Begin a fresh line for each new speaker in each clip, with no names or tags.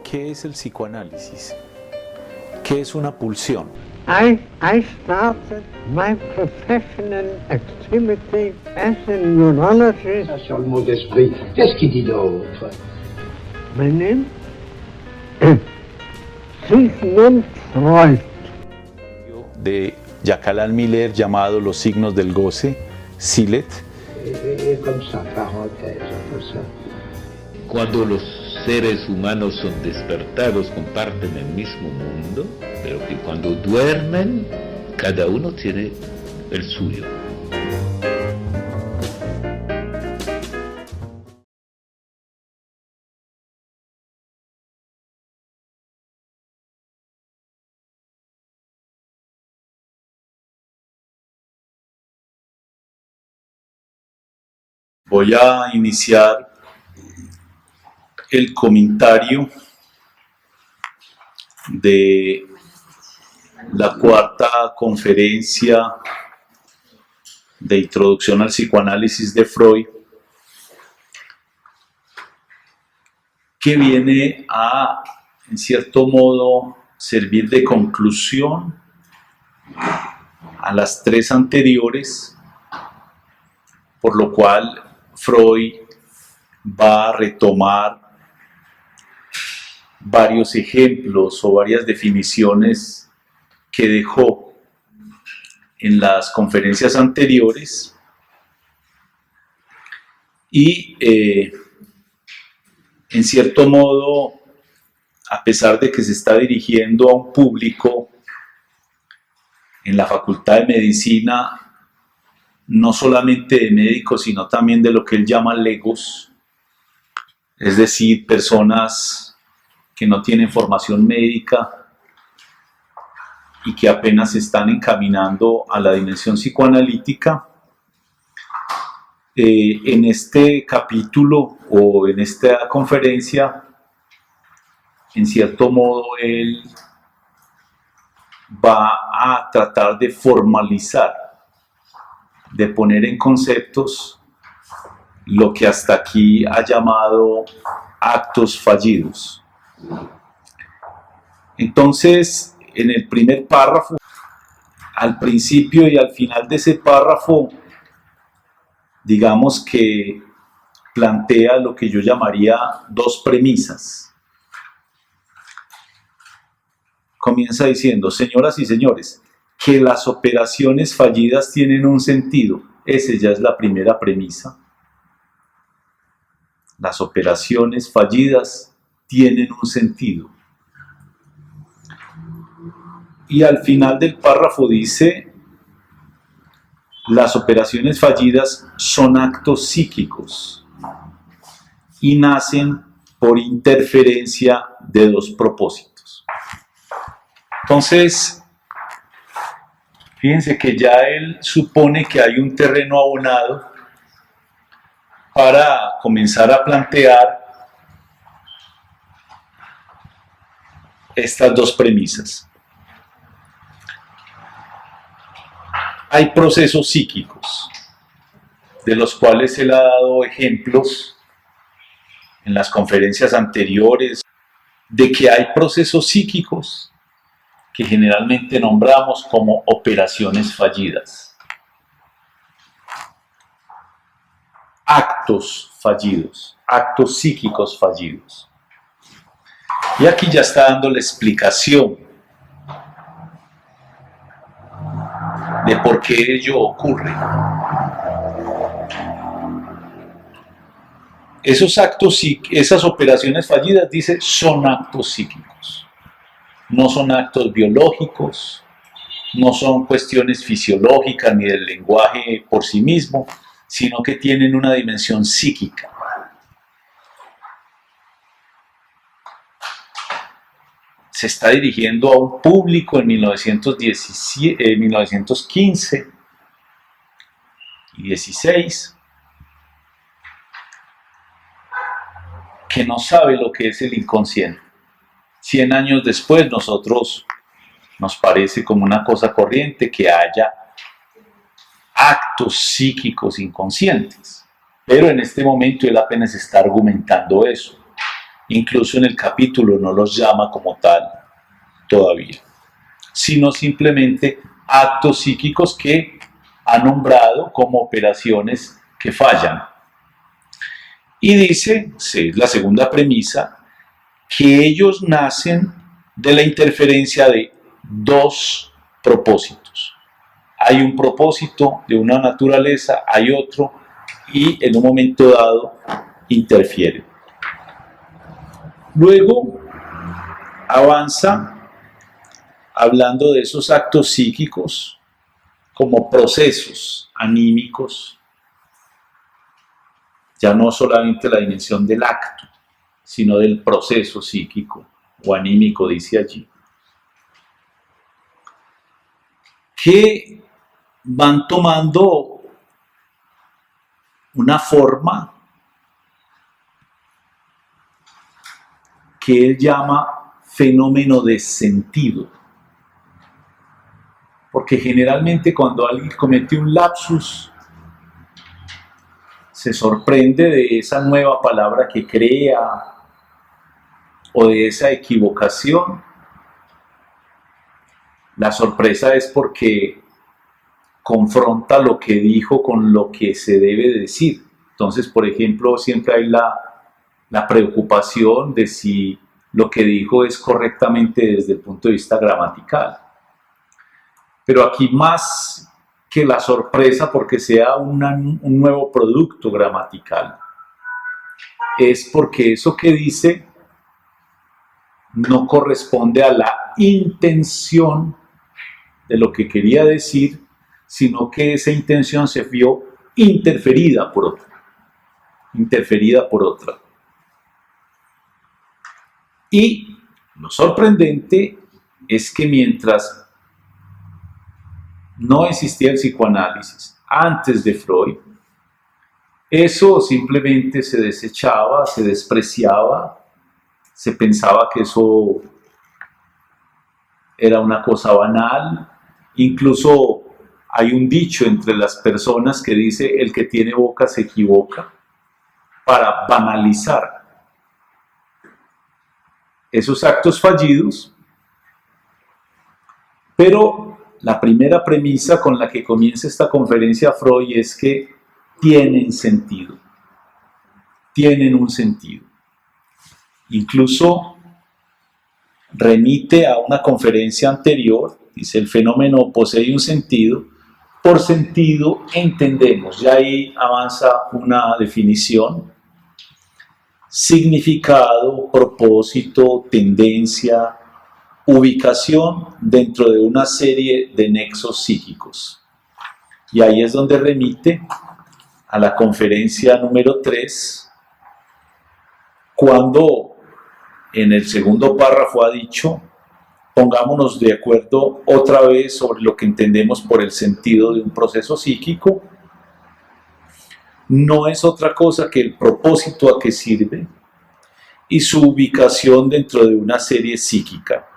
¿Qué es el psicoanálisis? ¿Qué es una pulsión?
I started my professional activity as a neurologist.
Sur le mot d'esprit, qu'est-ce qu'il dit d'autre?
My name is Sigmund Freud.
De Jacques Alain Miller llamado Los signos del goce, Silet.
Comme ça, parenthèse, comme ça.
Cuando los seres humanos son despertados comparten el mismo mundo, pero que cuando duermen cada uno tiene el suyo.
Voy a iniciar el comentario de la cuarta conferencia de introducción al psicoanálisis de Freud, que viene a, en cierto modo, servir de conclusión a las tres anteriores, por lo cual Freud va a retomar varios ejemplos o varias definiciones que dejó en las conferencias anteriores y en cierto modo, a pesar de que se está dirigiendo a un público en la Facultad de Medicina, no solamente de médicos, sino también de lo que él llama legos, es decir, personas que no tienen formación médica y que apenas se están encaminando a la dimensión psicoanalítica. En este capítulo o en esta conferencia, en cierto modo, él va a tratar de formalizar, de poner en conceptos lo que hasta aquí ha llamado actos fallidos. Entonces, en el primer párrafo, al principio y al final de ese párrafo, digamos que plantea lo que yo llamaría dos premisas. Comienza diciendo: señoras y señores, que las operaciones fallidas tienen un sentido. Esa ya es la primera premisa. Las operaciones fallidas tienen un sentido. Y al final del párrafo dice: las operaciones fallidas son actos psíquicos y nacen por interferencia de dos propósitos. Entonces, fíjense que ya él supone que hay un terreno abonado para comenzar a plantear estas dos premisas. Hay procesos psíquicos, de los cuales él ha dado ejemplos en las conferencias anteriores, de que hay procesos psíquicos que generalmente nombramos como operaciones fallidas. Actos fallidos, actos psíquicos fallidos. Y aquí ya está dando la explicación de por qué ello ocurre. Esos actos, esas operaciones fallidas, dice, son actos psíquicos. No son actos biológicos, no son cuestiones fisiológicas ni del lenguaje por sí mismo, sino que tienen una dimensión psíquica. Se está dirigiendo a un público en 1915 y 16 que no sabe lo que es el inconsciente. 100 años después, nosotros nos parece como una cosa corriente que haya actos psíquicos inconscientes. Pero en este momento él apenas está argumentando eso. Incluso en el capítulo no los llama como tal todavía, sino simplemente actos psíquicos que ha nombrado como operaciones que fallan. Y dice, es la segunda premisa, que ellos nacen de la interferencia de dos propósitos. Hay un propósito de una naturaleza, hay otro, y en un momento dado interfieren. Luego avanza hablando de esos actos psíquicos como procesos anímicos, ya no solamente la dimensión del acto, sino del proceso psíquico o anímico, dice allí, que van tomando una forma que él llama fenómeno de sentido. Porque generalmente cuando alguien comete un lapsus, se sorprende de esa nueva palabra que crea o de esa equivocación. La sorpresa es porque confronta lo que dijo con lo que se debe decir. Entonces, por ejemplo, siempre hay la preocupación de si lo que dijo es correctamente desde el punto de vista gramatical. Pero aquí más que la sorpresa porque sea un nuevo producto gramatical, es porque eso que dice no corresponde a la intención de lo que quería decir, sino que esa intención se vio interferida por otra. Y lo sorprendente es que mientras no existía el psicoanálisis antes de Freud, eso simplemente se desechaba, se despreciaba, se pensaba que eso era una cosa banal. Incluso hay un dicho entre las personas que dice: el que tiene boca se equivoca, para banalizar esos actos fallidos. Pero la primera premisa con la que comienza esta conferencia Freud es que tienen sentido, tienen un sentido. Incluso remite a una conferencia anterior, dice: el fenómeno posee un sentido, por sentido entendemos, ya ahí avanza una definición, significado, propósito, tendencia, ubicación dentro de una serie de nexos psíquicos. Y ahí es donde remite a la conferencia número 3, cuando en el segundo párrafo ha dicho: pongámonos de acuerdo otra vez sobre lo que entendemos por el sentido de un proceso psíquico. No es otra cosa que el propósito a que sirve y su ubicación dentro de una serie psíquica.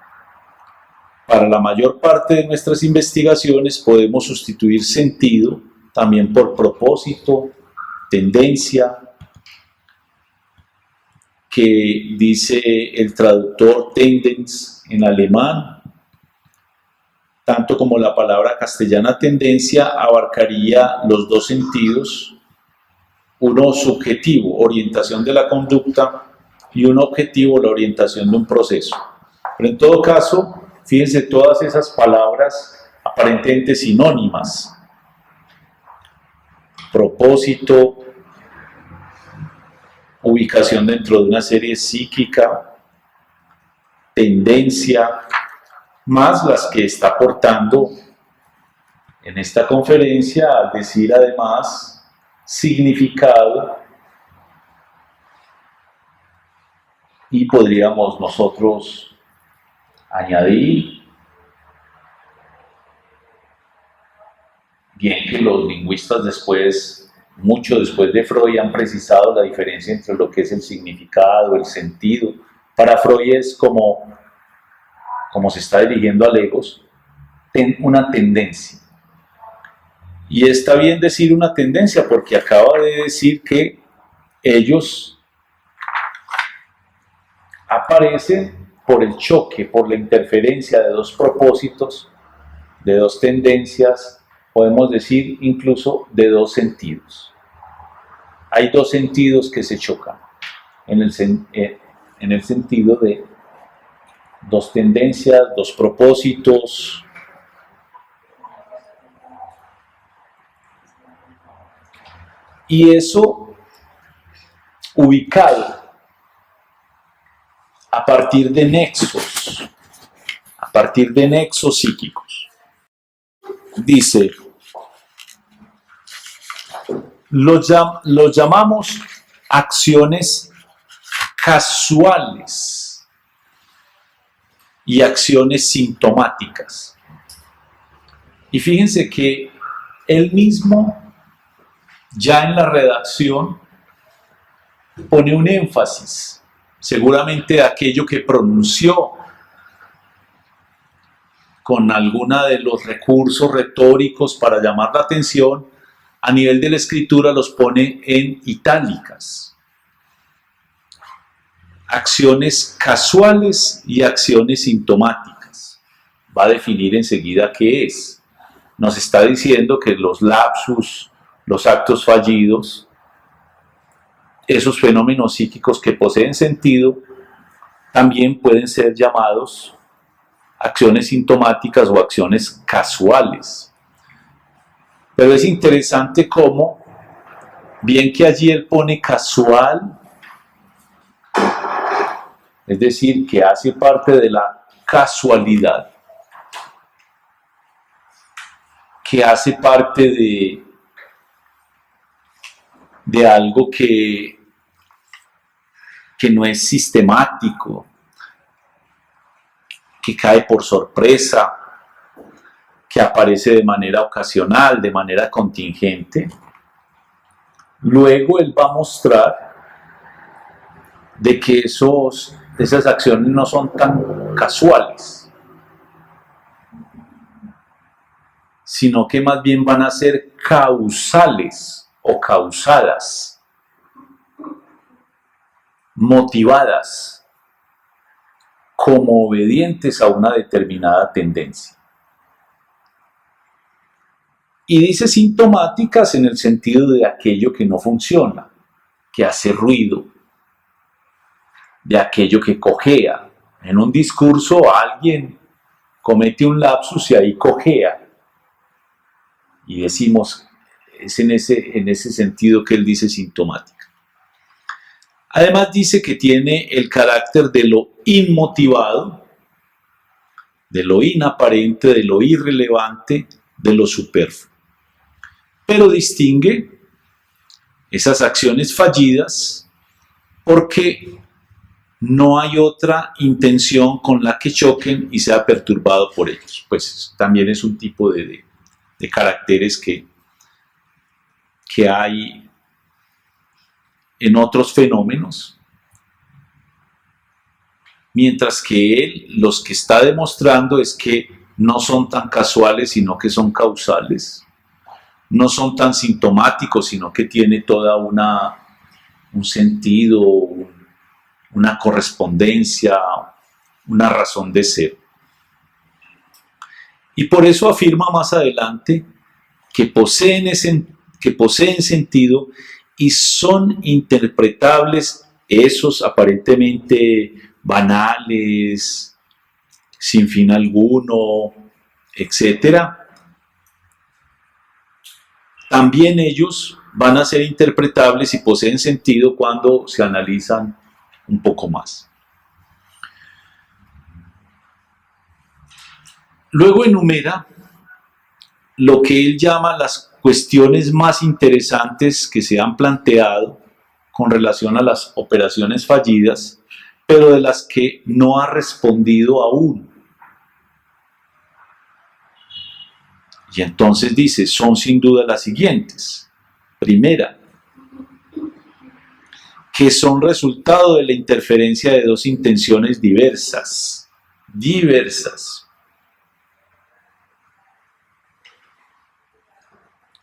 Para la mayor parte de nuestras investigaciones podemos sustituir sentido también por propósito, tendencia, que dice el traductor Tendenz en alemán, tanto como la palabra castellana tendencia abarcaría los dos sentidos, uno subjetivo, orientación de la conducta, y uno objetivo, la orientación de un proceso. Pero en todo caso, fíjense todas esas palabras aparentemente sinónimas: propósito, ubicación dentro de una serie psíquica, tendencia, más las que está aportando en esta conferencia al decir además significado, y podríamos nosotros añadir, bien que los lingüistas después, mucho después de Freud, han precisado la diferencia entre lo que es el significado, el sentido. Para Freud es como se está dirigiendo a Legos, una tendencia. Y está bien decir una tendencia porque acaba de decir que ellos aparecen por el choque, por la interferencia de dos propósitos, de dos tendencias, podemos decir incluso de dos sentidos. Hay dos sentidos que se chocan en el sentido de dos tendencias, dos propósitos. Y eso ubicado a partir de nexos psíquicos. Dice, los llamamos acciones casuales y acciones sintomáticas. Y fíjense que él mismo, ya en la redacción, pone un énfasis, seguramente de aquello que pronunció con alguna de los recursos retóricos para llamar la atención, a nivel de la escritura los pone en itálicas. Acciones casuales y acciones sintomáticas. Va a definir enseguida qué es. Nos está diciendo que los lapsus, los actos fallidos, esos fenómenos psíquicos que poseen sentido, también pueden ser llamados acciones sintomáticas o acciones casuales. Pero es interesante cómo, bien que allí él pone casual, es decir, que hace parte de la casualidad, que hace parte de algo que no es sistemático, que cae por sorpresa, que aparece de manera ocasional, de manera contingente. Luego él va a mostrar de que esas acciones no son tan casuales, sino que más bien van a ser causales o causadas, motivadas, como obedientes a una determinada tendencia. Y dice sintomáticas en el sentido de aquello que no funciona, que hace ruido, de aquello que cojea. En un discurso alguien comete un lapsus y ahí cojea. Y decimos, es en ese sentido que él dice sintomática. Además dice que tiene el carácter de lo inmotivado, de lo inaparente, de lo irrelevante, de lo superfluo. Pero distingue esas acciones fallidas porque no hay otra intención con la que choquen y sea perturbado por ellos. Pues también es un tipo de caracteres que hay en otros fenómenos, mientras que él los que está demostrando es que no son tan casuales, sino que son causales, no son tan sintomáticos, sino que tiene toda un sentido, una correspondencia, una razón de ser. Y por eso afirma más adelante que poseen sentido y son interpretables esos aparentemente banales, sin fin alguno, etc. También ellos van a ser interpretables y poseen sentido cuando se analizan un poco más. Luego enumera lo que él llama las cuestiones más interesantes que se han planteado con relación a las operaciones fallidas, pero de las que no ha respondido aún. Y entonces dice, son sin duda las siguientes. Primera, que son resultado de la interferencia de dos intenciones diversas,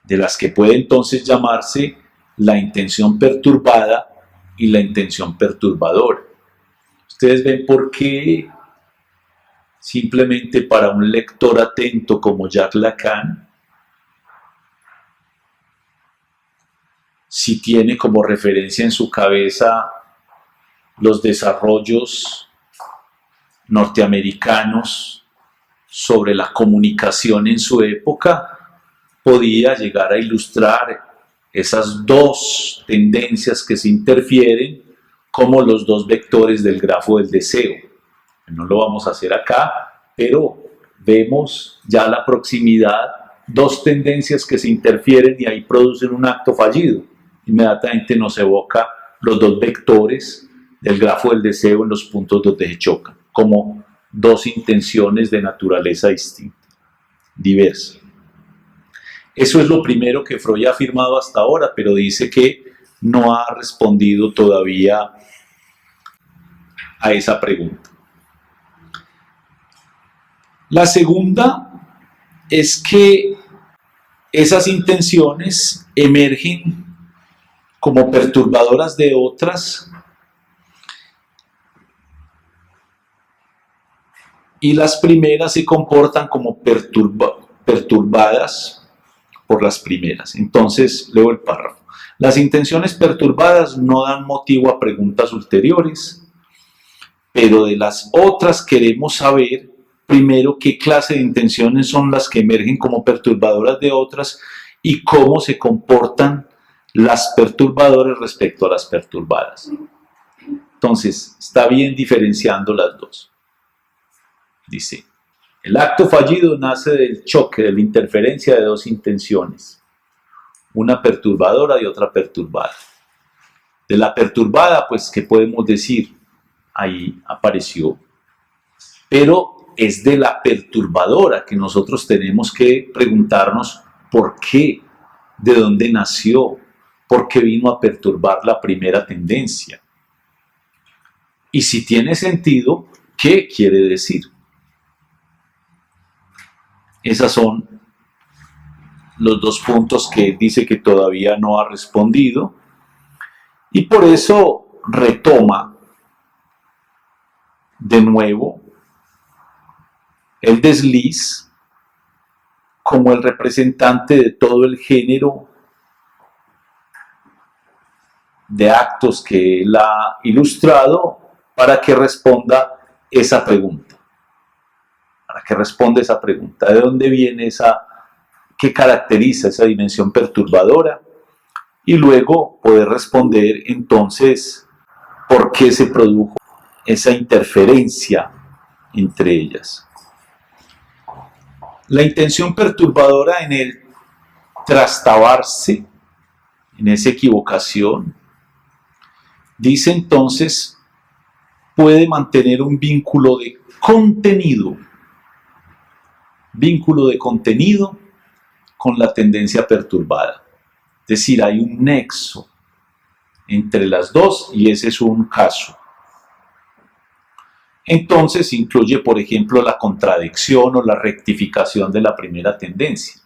de las que puede entonces llamarse la intención perturbada y la intención perturbadora. Ustedes ven por qué simplemente para un lector atento como Jacques Lacan, si tiene como referencia en su cabeza los desarrollos norteamericanos sobre la comunicación en su época, podía llegar a ilustrar esas dos tendencias que se interfieren como los dos vectores del grafo del deseo. No lo vamos a hacer acá, pero vemos ya la proximidad, dos tendencias que se interfieren y ahí producen un acto fallido. Inmediatamente nos evoca los dos vectores del grafo del deseo en los puntos donde se chocan, como dos intenciones de naturaleza distinta, diversa. Eso es lo primero que Freud ha afirmado hasta ahora, pero dice que no ha respondido todavía a esa pregunta. La segunda es que esas intenciones emergen como perturbadoras de otras y las primeras se comportan como perturbadas por las primeras. Entonces, leo el párrafo. Las intenciones perturbadas no dan motivo a preguntas ulteriores, pero de las otras queremos saber primero qué clase de intenciones son las que emergen como perturbadoras de otras y cómo se comportan las perturbadoras respecto a las perturbadas. Entonces, está bien diferenciando las dos. Dice, el acto fallido nace del choque, de la interferencia de dos intenciones, una perturbadora y otra perturbada. De la perturbada, pues, ¿qué podemos decir? Ahí apareció. Pero es de la perturbadora que nosotros tenemos que preguntarnos por qué, de dónde nació, por qué vino a perturbar la primera tendencia. Y si tiene sentido, ¿qué quiere decir? Esos son los dos puntos que dice que todavía no ha respondido. Y por eso retoma de nuevo el desliz como el representante de todo el género de actos que él ha ilustrado para que responda esa pregunta. Para que responda esa pregunta. ¿De dónde viene esa, qué caracteriza esa dimensión perturbadora? Y luego poder responder entonces por qué se produjo esa interferencia entre ellas. La intención perturbadora en el trastabarse, en esa equivocación, dice entonces, puede mantener un vínculo de contenido con la tendencia perturbada. Es decir, hay un nexo entre las dos y ese es un caso. Entonces incluye, por ejemplo, la contradicción o la rectificación de la primera tendencia,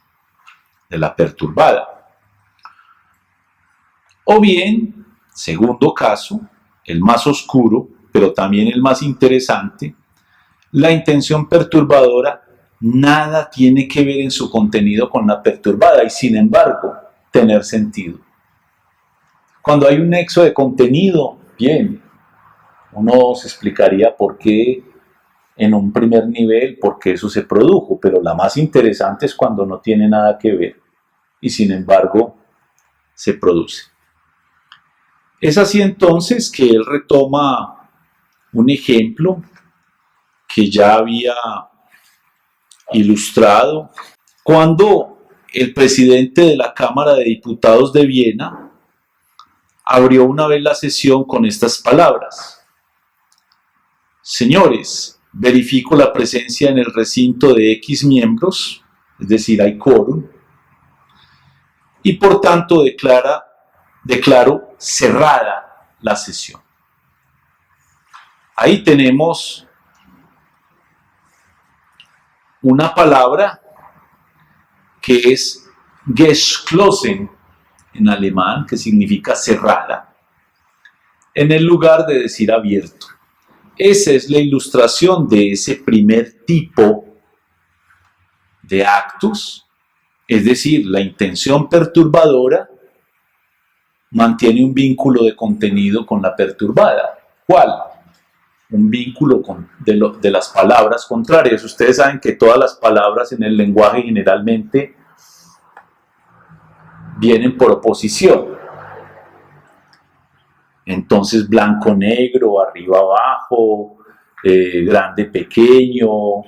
de la perturbada. O bien, segundo caso, el más oscuro, pero también el más interesante, la intención perturbadora nada tiene que ver en su contenido con la perturbada y sin embargo tener sentido. Cuando hay un nexo de contenido, bien, uno se explicaría por qué en un primer nivel, por qué eso se produjo, pero la más interesante es cuando no tiene nada que ver y sin embargo se produce. Es así entonces que él retoma un ejemplo que ya había ilustrado cuando el presidente de la Cámara de Diputados de Viena abrió una vez la sesión con estas palabras: señores, verifico la presencia en el recinto de X miembros, es decir, hay quórum, y por tanto declaro cerrada la sesión. Ahí tenemos una palabra que es geschlossen en alemán, que significa cerrada, en el lugar de decir abierto. Esa es la ilustración de ese primer tipo de actos, es decir, la intención perturbadora mantiene un vínculo de contenido con la perturbada. ¿Cuál? Un vínculo de las palabras contrarias. Ustedes saben que todas las palabras en el lenguaje generalmente vienen por oposición. Entonces, blanco, negro, arriba, abajo, grande, pequeño,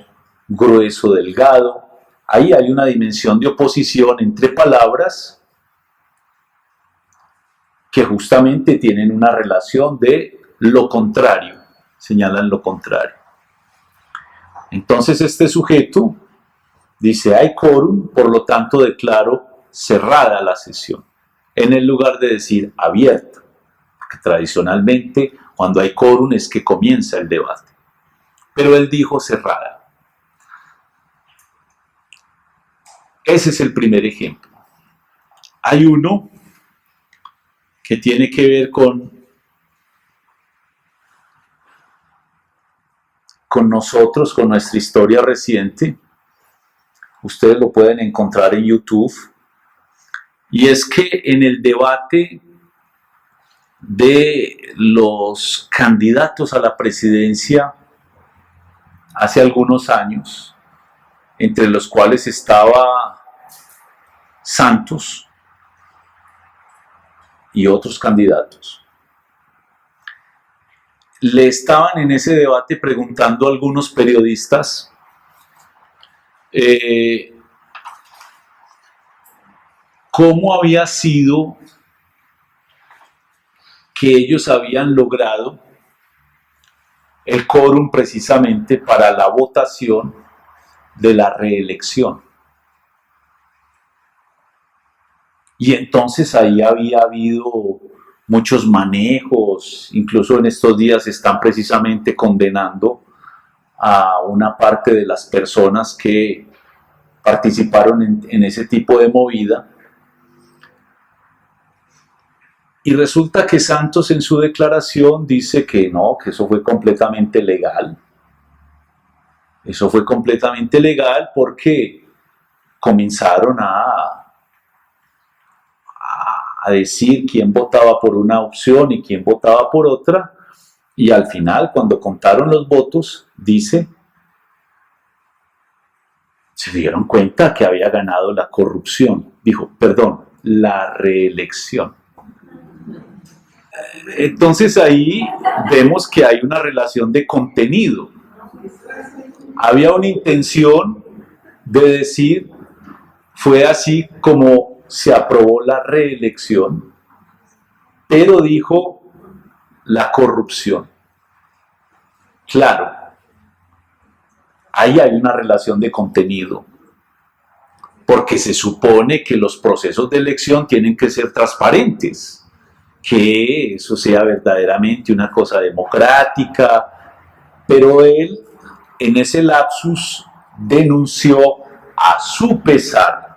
grueso, delgado. Ahí hay una dimensión de oposición entre palabras que justamente tienen una relación de lo contrario, señalan lo contrario. Entonces este sujeto dice, hay quórum, por lo tanto declaro cerrada la sesión, en el lugar de decir abierta, porque tradicionalmente cuando hay quórum es que comienza el debate, pero él dijo cerrada. Ese es el primer ejemplo. Hay uno que tiene que ver con nosotros, con nuestra historia reciente. Ustedes lo pueden encontrar en YouTube. Y es que en el debate de los candidatos a la presidencia hace algunos años, entre los cuales estaba Santos y otros candidatos, le estaban en ese debate preguntando a algunos periodistas cómo había sido que ellos habían logrado el quórum precisamente para la votación de la reelección. Y entonces ahí había habido muchos manejos, incluso en estos días están precisamente condenando a una parte de las personas que participaron en ese tipo de movida. Y resulta que Santos en su declaración dice que no, que eso fue completamente legal. Eso fue completamente legal porque comenzaron a decir quién votaba por una opción y quién votaba por otra, y al final, cuando contaron los votos, dice, se dieron cuenta que había ganado la corrupción, la reelección. Entonces ahí vemos que hay una relación de contenido. Había una intención de decir, fue así como se aprobó la reelección, pero dijo la corrupción. Claro, ahí hay una relación de contenido, porque se supone que los procesos de elección tienen que ser transparentes, que eso sea verdaderamente una cosa democrática, pero él en ese lapsus denunció a su pesar.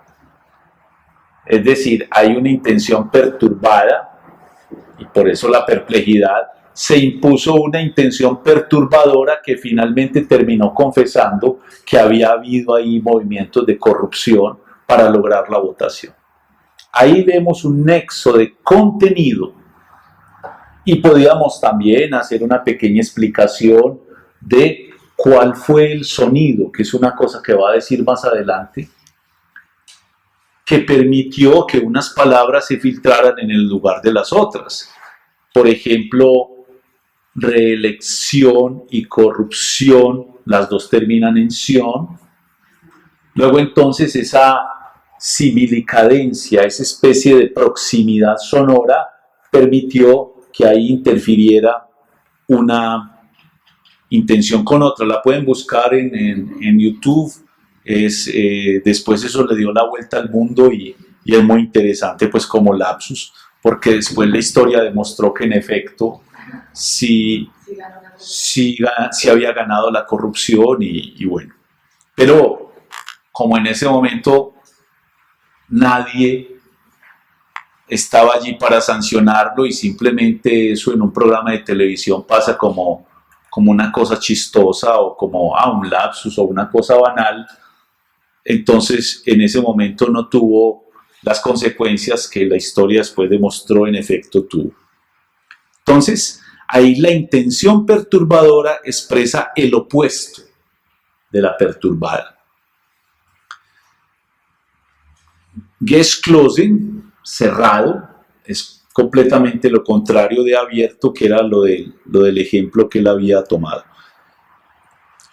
Es decir, hay una intención perturbada y por eso la perplejidad. Se impuso una intención perturbadora que finalmente terminó confesando que había habido ahí movimientos de corrupción para lograr la votación. Ahí vemos un nexo de contenido y podíamos también hacer una pequeña explicación de cuál fue el sonido, que es una cosa que va a decir más adelante, que permitió que unas palabras se filtraran en el lugar de las otras. Por ejemplo, reelección y corrupción, las dos terminan en ción. Luego entonces esa similicadencia, esa especie de proximidad sonora, permitió que ahí interfiriera una intención con otra. La pueden buscar en YouTube. Después eso le dio la vuelta al mundo y es muy interesante pues como lapsus, porque después la historia demostró que en efecto sí había ganado la corrupción y bueno, pero como en ese momento nadie estaba allí para sancionarlo y simplemente eso en un programa de televisión pasa como como una cosa chistosa o como un lapsus o una cosa banal, entonces en ese momento no tuvo las consecuencias que la historia después demostró en efecto tuvo. Entonces, ahí la intención perturbadora expresa el opuesto de la perturbada. Geschlossen, cerrado, es completamente lo contrario de abierto, que era lo del ejemplo que él había tomado.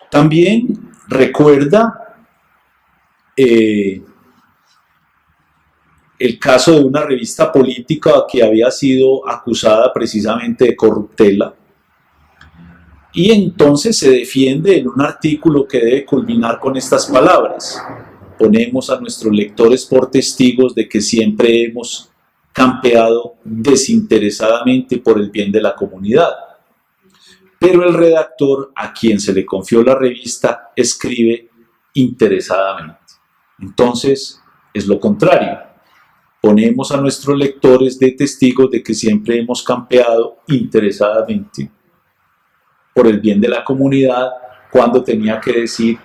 También recuerda el caso de una revista política que había sido acusada precisamente de corruptela, y entonces se defiende en un artículo que debe culminar con estas palabras: ponemos a nuestros lectores por testigos de que siempre hemos campeado desinteresadamente por el bien de la comunidad. Pero el redactor, a quien se le confió la revista, escribe interesadamente. Entonces, es lo contrario. Ponemos a nuestros lectores de testigos de que siempre hemos campeado interesadamente por el bien de la comunidad, cuando tenía que decir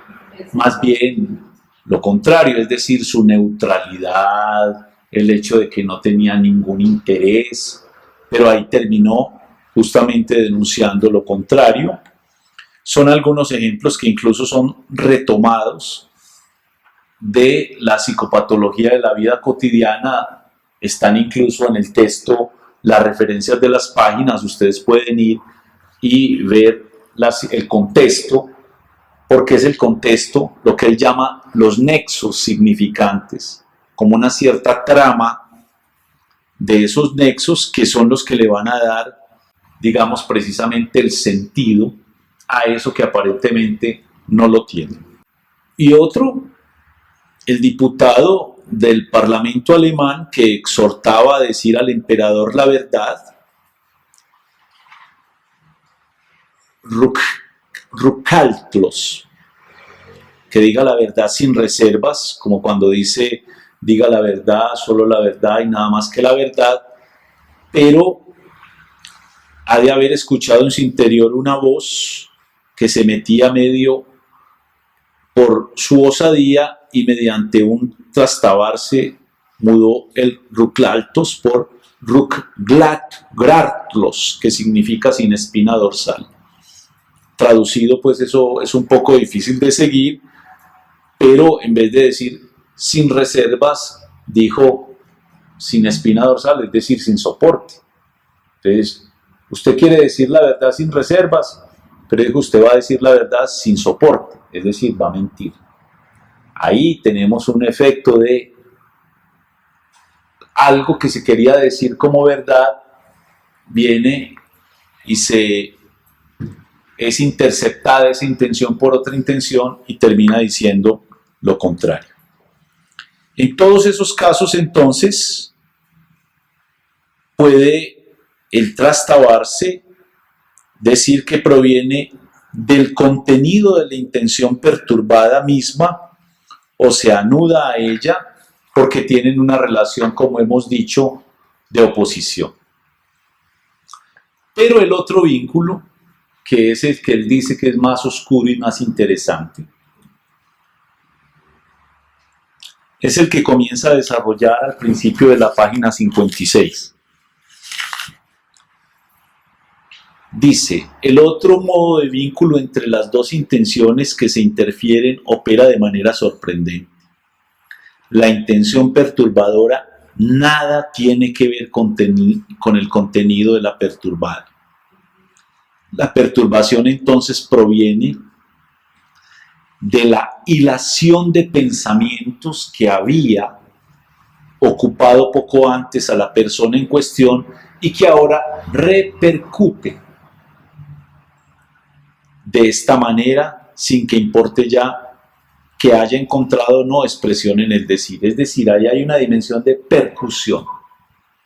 más bien lo contrario, es decir, su neutralidad, el hecho de que no tenía ningún interés, pero ahí terminó justamente denunciando lo contrario. Son algunos ejemplos que incluso son retomados de la psicopatología de la vida cotidiana, están incluso en el texto las referencias de las páginas, ustedes pueden ir y ver el contexto, porque es el contexto lo que él llama los nexos significantes, como una cierta trama de esos nexos que son los que le van a dar, digamos, precisamente el sentido a eso que aparentemente no lo tiene. Y otro, el diputado del Parlamento alemán que exhortaba a decir al emperador la verdad, Ruckaltlos, que diga la verdad sin reservas, como cuando dice diga la verdad, solo la verdad y nada más que la verdad, pero ha de haber escuchado en su interior una voz que se metía medio por su osadía y mediante un trastabarse mudó el Ruckaltos por Ruckgratlos, que significa sin espina dorsal. Traducido, pues eso es un poco difícil de seguir, pero en vez de decir sin reservas, dijo sin espina dorsal, es decir, sin soporte. Entonces, usted quiere decir la verdad sin reservas, pero dijo, usted va a decir la verdad sin soporte, es decir, va a mentir. Ahí tenemos un efecto de algo que se quería decir como verdad, viene y es interceptada esa intención por otra intención y termina diciendo lo contrario. En todos esos casos, entonces, puede el trastabarse decir que proviene del contenido de la intención perturbada misma o se anuda a ella porque tienen una relación, como hemos dicho, de oposición. Pero el otro vínculo, que es el que él dice que es más oscuro y más interesante, es el que comienza a desarrollar al principio de la página 56. Dice, el otro modo de vínculo entre las dos intenciones que se interfieren opera de manera sorprendente. La intención perturbadora nada tiene que ver con el contenido de la perturbada. La perturbación entonces proviene de la hilación de pensamientos que había ocupado poco antes a la persona en cuestión y que ahora repercute de esta manera sin que importe ya que haya encontrado o no expresión en el decir. Es decir, ahí hay una dimensión de percusión,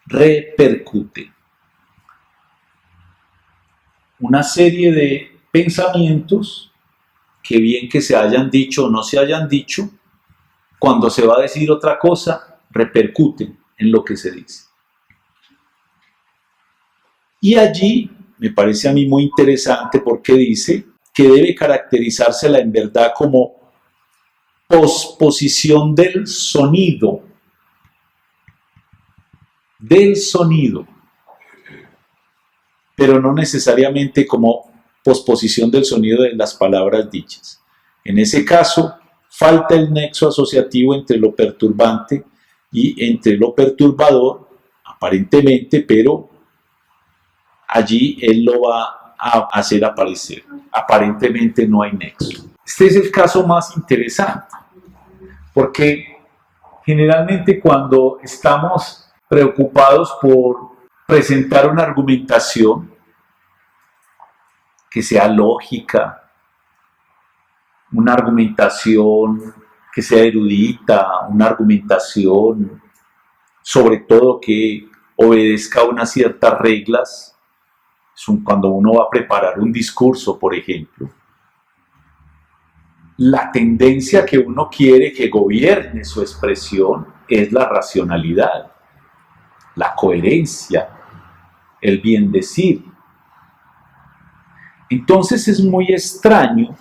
repercute. Una serie de pensamientos que bien que se hayan dicho o no se hayan dicho, cuando se va a decir otra cosa, repercuten en lo que se dice. Y allí me parece a mí muy interesante porque dice que debe caracterizársela en verdad como posposición del sonido, pero no necesariamente como posposición del sonido de las palabras dichas. En ese caso, falta el nexo asociativo entre lo perturbante y entre lo perturbador, aparentemente, pero allí él lo va a hacer aparecer. Aparentemente no hay nexo. Este es el caso más interesante, porque generalmente cuando estamos preocupados por presentar una argumentación que sea lógica, una argumentación que sea erudita, una argumentación sobre todo que obedezca a unas ciertas reglas, cuando uno va a preparar un discurso, por ejemplo, la tendencia que uno quiere que gobierne su expresión es la racionalidad, la coherencia, el bien decir. Entonces es muy extraño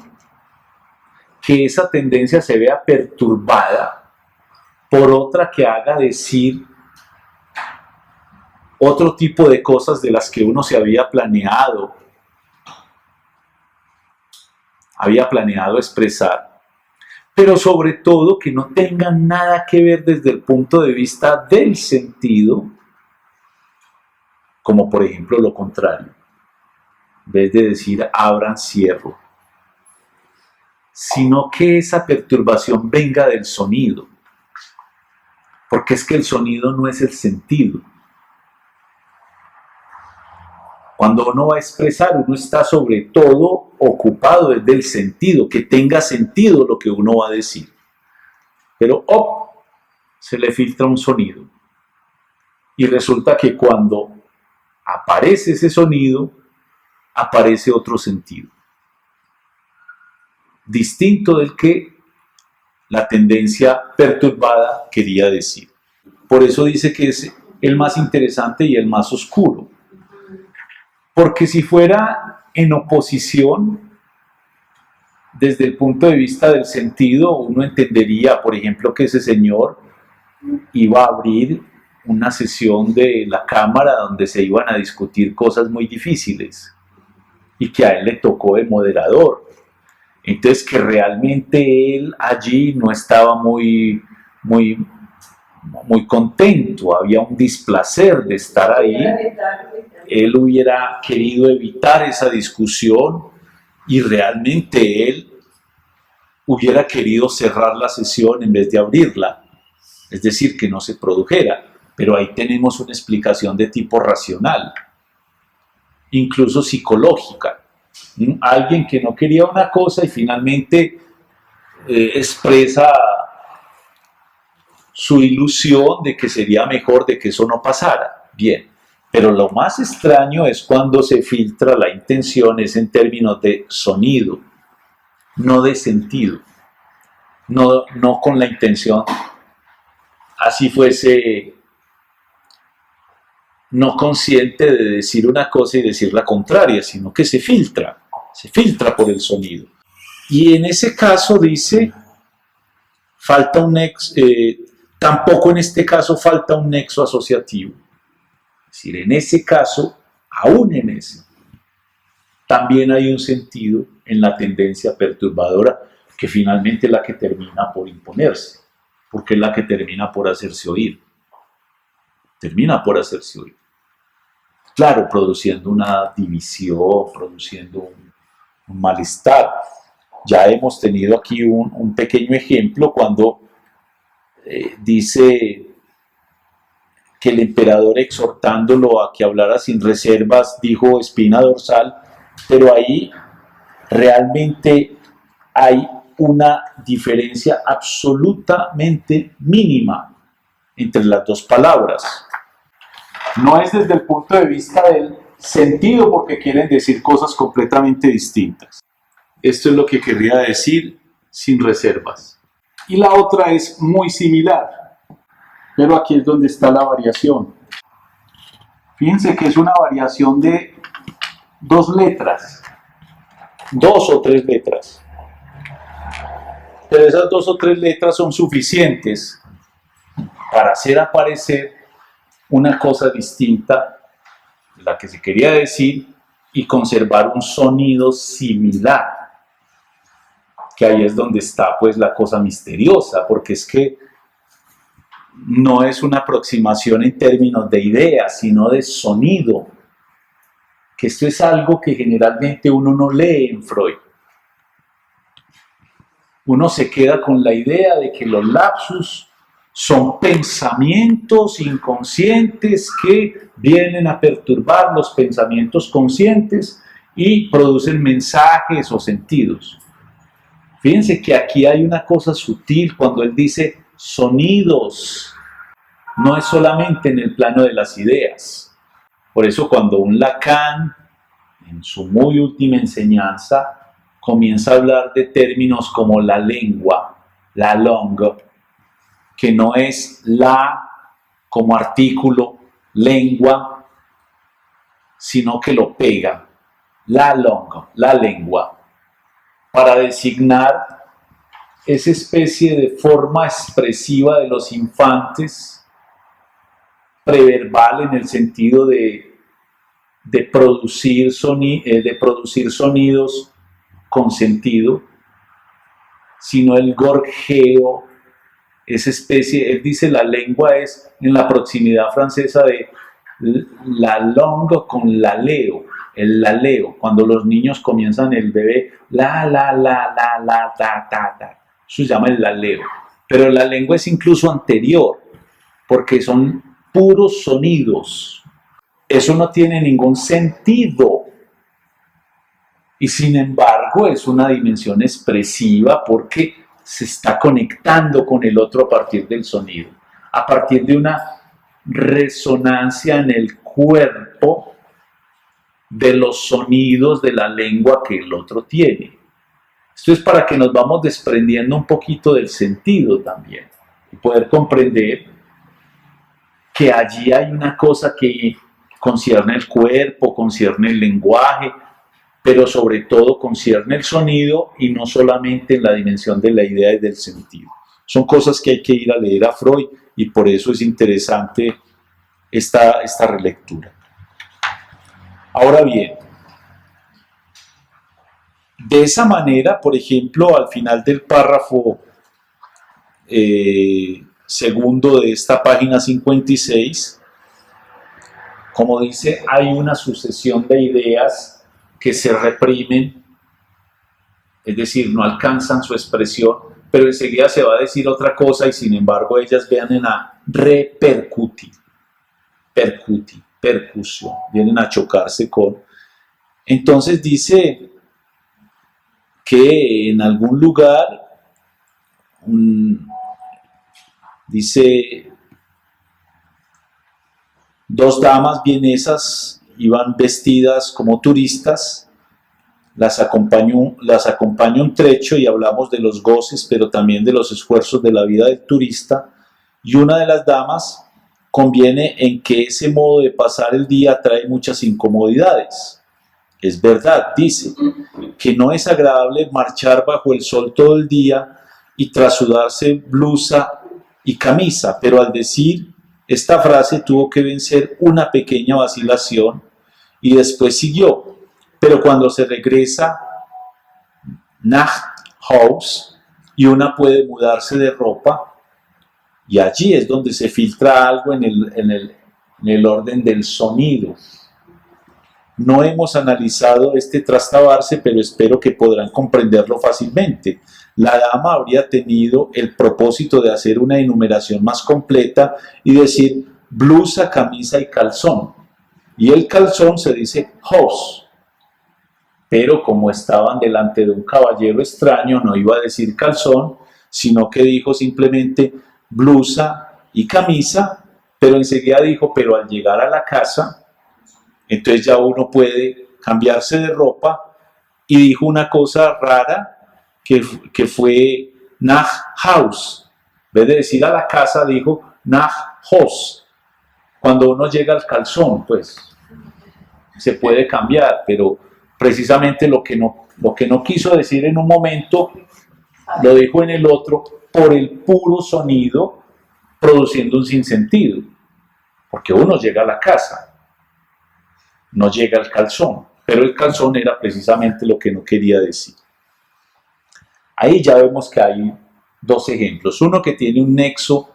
que esa tendencia se vea perturbada por otra que haga decir otro tipo de cosas de las que uno se había planeado expresar, pero sobre todo que no tengan nada que ver desde el punto de vista del sentido, como por ejemplo lo contrario, en vez de decir abran, cierro, sino que esa perturbación venga del sonido, porque es que el sonido no es el sentido. Cuando uno va a expresar, uno está sobre todo ocupado desde el sentido, que tenga sentido lo que uno va a decir. Pero se le filtra un sonido. Y resulta que cuando aparece ese sonido, aparece otro sentido, distinto del que la tendencia perturbada quería decir. Por eso dice que es el más interesante y el más oscuro. Porque si fuera en oposición, desde el punto de vista del sentido, uno entendería, por ejemplo, que ese señor iba a abrir una sesión de la Cámara donde se iban a discutir cosas muy difíciles y que a él le tocó de moderador. Entonces, que realmente él allí no estaba muy contento, había un displacer de estar ahí. Él hubiera querido evitar esa discusión y realmente él hubiera querido cerrar la sesión en vez de abrirla, es decir, que no se produjera. Pero ahí tenemos una explicación de tipo racional, incluso psicológica. Alguien que no quería una cosa y finalmente expresa su ilusión de que sería mejor de que eso no pasara. Bien. Pero lo más extraño es cuando se filtra la intención, es en términos de sonido, no de sentido, no con la intención, así fuese no consciente de decir una cosa y decir la contraria, sino que se filtra por el sonido. Y en ese caso dice, tampoco en este caso falta un nexo asociativo. Es decir, en ese caso, aún en ese, también hay un sentido en la tendencia perturbadora que finalmente es la que termina por imponerse, porque es la que termina por hacerse oír. Claro, produciendo una división, produciendo un malestar. Ya hemos tenido aquí un pequeño ejemplo cuando dice que el emperador, exhortándolo a que hablara sin reservas, dijo espina dorsal, pero ahí realmente hay una diferencia absolutamente mínima entre las dos palabras. No es desde el punto de vista del sentido, porque quieren decir cosas completamente distintas. Esto es lo que querría decir sin reservas. Y la otra es muy similar. Pero aquí es donde está la variación. Fíjense que es una variación de 2 letras, 2 o 3 letras. Pero esas 2 o 3 letras son suficientes para hacer aparecer una cosa distinta de la que se quería decir y conservar un sonido similar, que ahí es donde está pues la cosa misteriosa, porque es que no es una aproximación en términos de ideas, sino de sonido, que esto es algo que generalmente uno no lee en Freud. Uno se queda con la idea de que los lapsus son pensamientos inconscientes que vienen a perturbar los pensamientos conscientes y producen mensajes o sentidos. Fíjense que aquí hay una cosa sutil cuando él dice sonidos, no es solamente en el plano de las ideas. Por eso cuando un Lacan, en su muy última enseñanza, comienza a hablar de términos como la lengua, la langue, que no es la como artículo, lengua, sino que lo pega, la langue, la lengua, para designar esa especie de forma expresiva de los infantes, preverbal en el sentido de producir sonidos con sentido, sino el gorjeo, esa especie, él dice la lengua es en la proximidad francesa de la langue con la leo, el laleo, cuando los niños comienzan el bebé, la, ta, ta, ta, eso se llama el laleo, pero la lengua es incluso anterior, porque son puros sonidos, eso no tiene ningún sentido, y sin embargo es una dimensión expresiva porque se está conectando con el otro a partir del sonido, a partir de una resonancia en el cuerpo de los sonidos de la lengua que el otro tiene. Esto es para que nos vamos desprendiendo un poquito del sentido también y poder comprender que allí hay una cosa que concierne el cuerpo, concierne el lenguaje, pero sobre todo concierne el sonido y no solamente en la dimensión de la idea y del sentido. Son cosas que hay que ir a leer a Freud y por eso es interesante esta relectura. Ahora bien, de esa manera, por ejemplo, al final del párrafo segundo de esta página 56, como dice, hay una sucesión de ideas que se reprimen, es decir, no alcanzan su expresión, pero enseguida se va a decir otra cosa y sin embargo ellas vienen a repercutir, percusión, vienen a chocarse con. Entonces dice que en algún lugar, dice, 2 damas vienesas iban vestidas como turistas, las acompañó un trecho y hablamos de los goces, pero también de los esfuerzos de la vida del turista, y una de las damas conviene en que ese modo de pasar el día trae muchas incomodidades. Es verdad, dice, que no es agradable marchar bajo el sol todo el día y trasudarse blusa y camisa, pero al decir esta frase tuvo que vencer una pequeña vacilación y después siguió. Pero cuando se regresa nach Haus y una puede mudarse de ropa, y allí es donde se filtra algo en el orden del sonido. No hemos analizado este trastabarse, pero espero que podrán comprenderlo fácilmente. La dama habría tenido el propósito de hacer una enumeración más completa y decir blusa, camisa y calzón. Y el calzón se dice Haus. Pero como estaban delante de un caballero extraño, no iba a decir calzón, sino que dijo simplemente blusa y camisa, pero enseguida dijo, pero al llegar a la casa, entonces ya uno puede cambiarse de ropa, y dijo una cosa rara que fue nach Haus. En vez de decir a la casa, dijo nach Haus. Cuando uno llega al calzón, pues. se puede cambiar, pero precisamente lo que no quiso decir en un momento, lo dijo en el otro por el puro sonido, produciendo un sinsentido. Porque uno llega a la casa, no llega al calzón, pero el calzón era precisamente lo que no quería decir. Ahí ya vemos que hay dos ejemplos, uno que tiene un nexo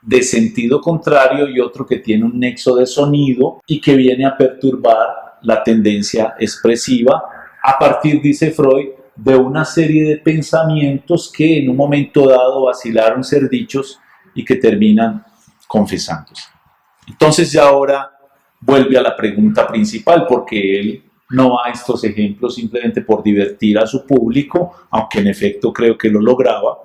de sentido contrario y otro que tiene un nexo de sonido y que viene a perturbar la tendencia expresiva a partir, dice Freud, de una serie de pensamientos que en un momento dado vacilaron ser dichos y que terminan confesándose. Entonces ya ahora vuelve a la pregunta principal, porque él no va a estos ejemplos simplemente por divertir a su público, aunque en efecto creo que lo lograba,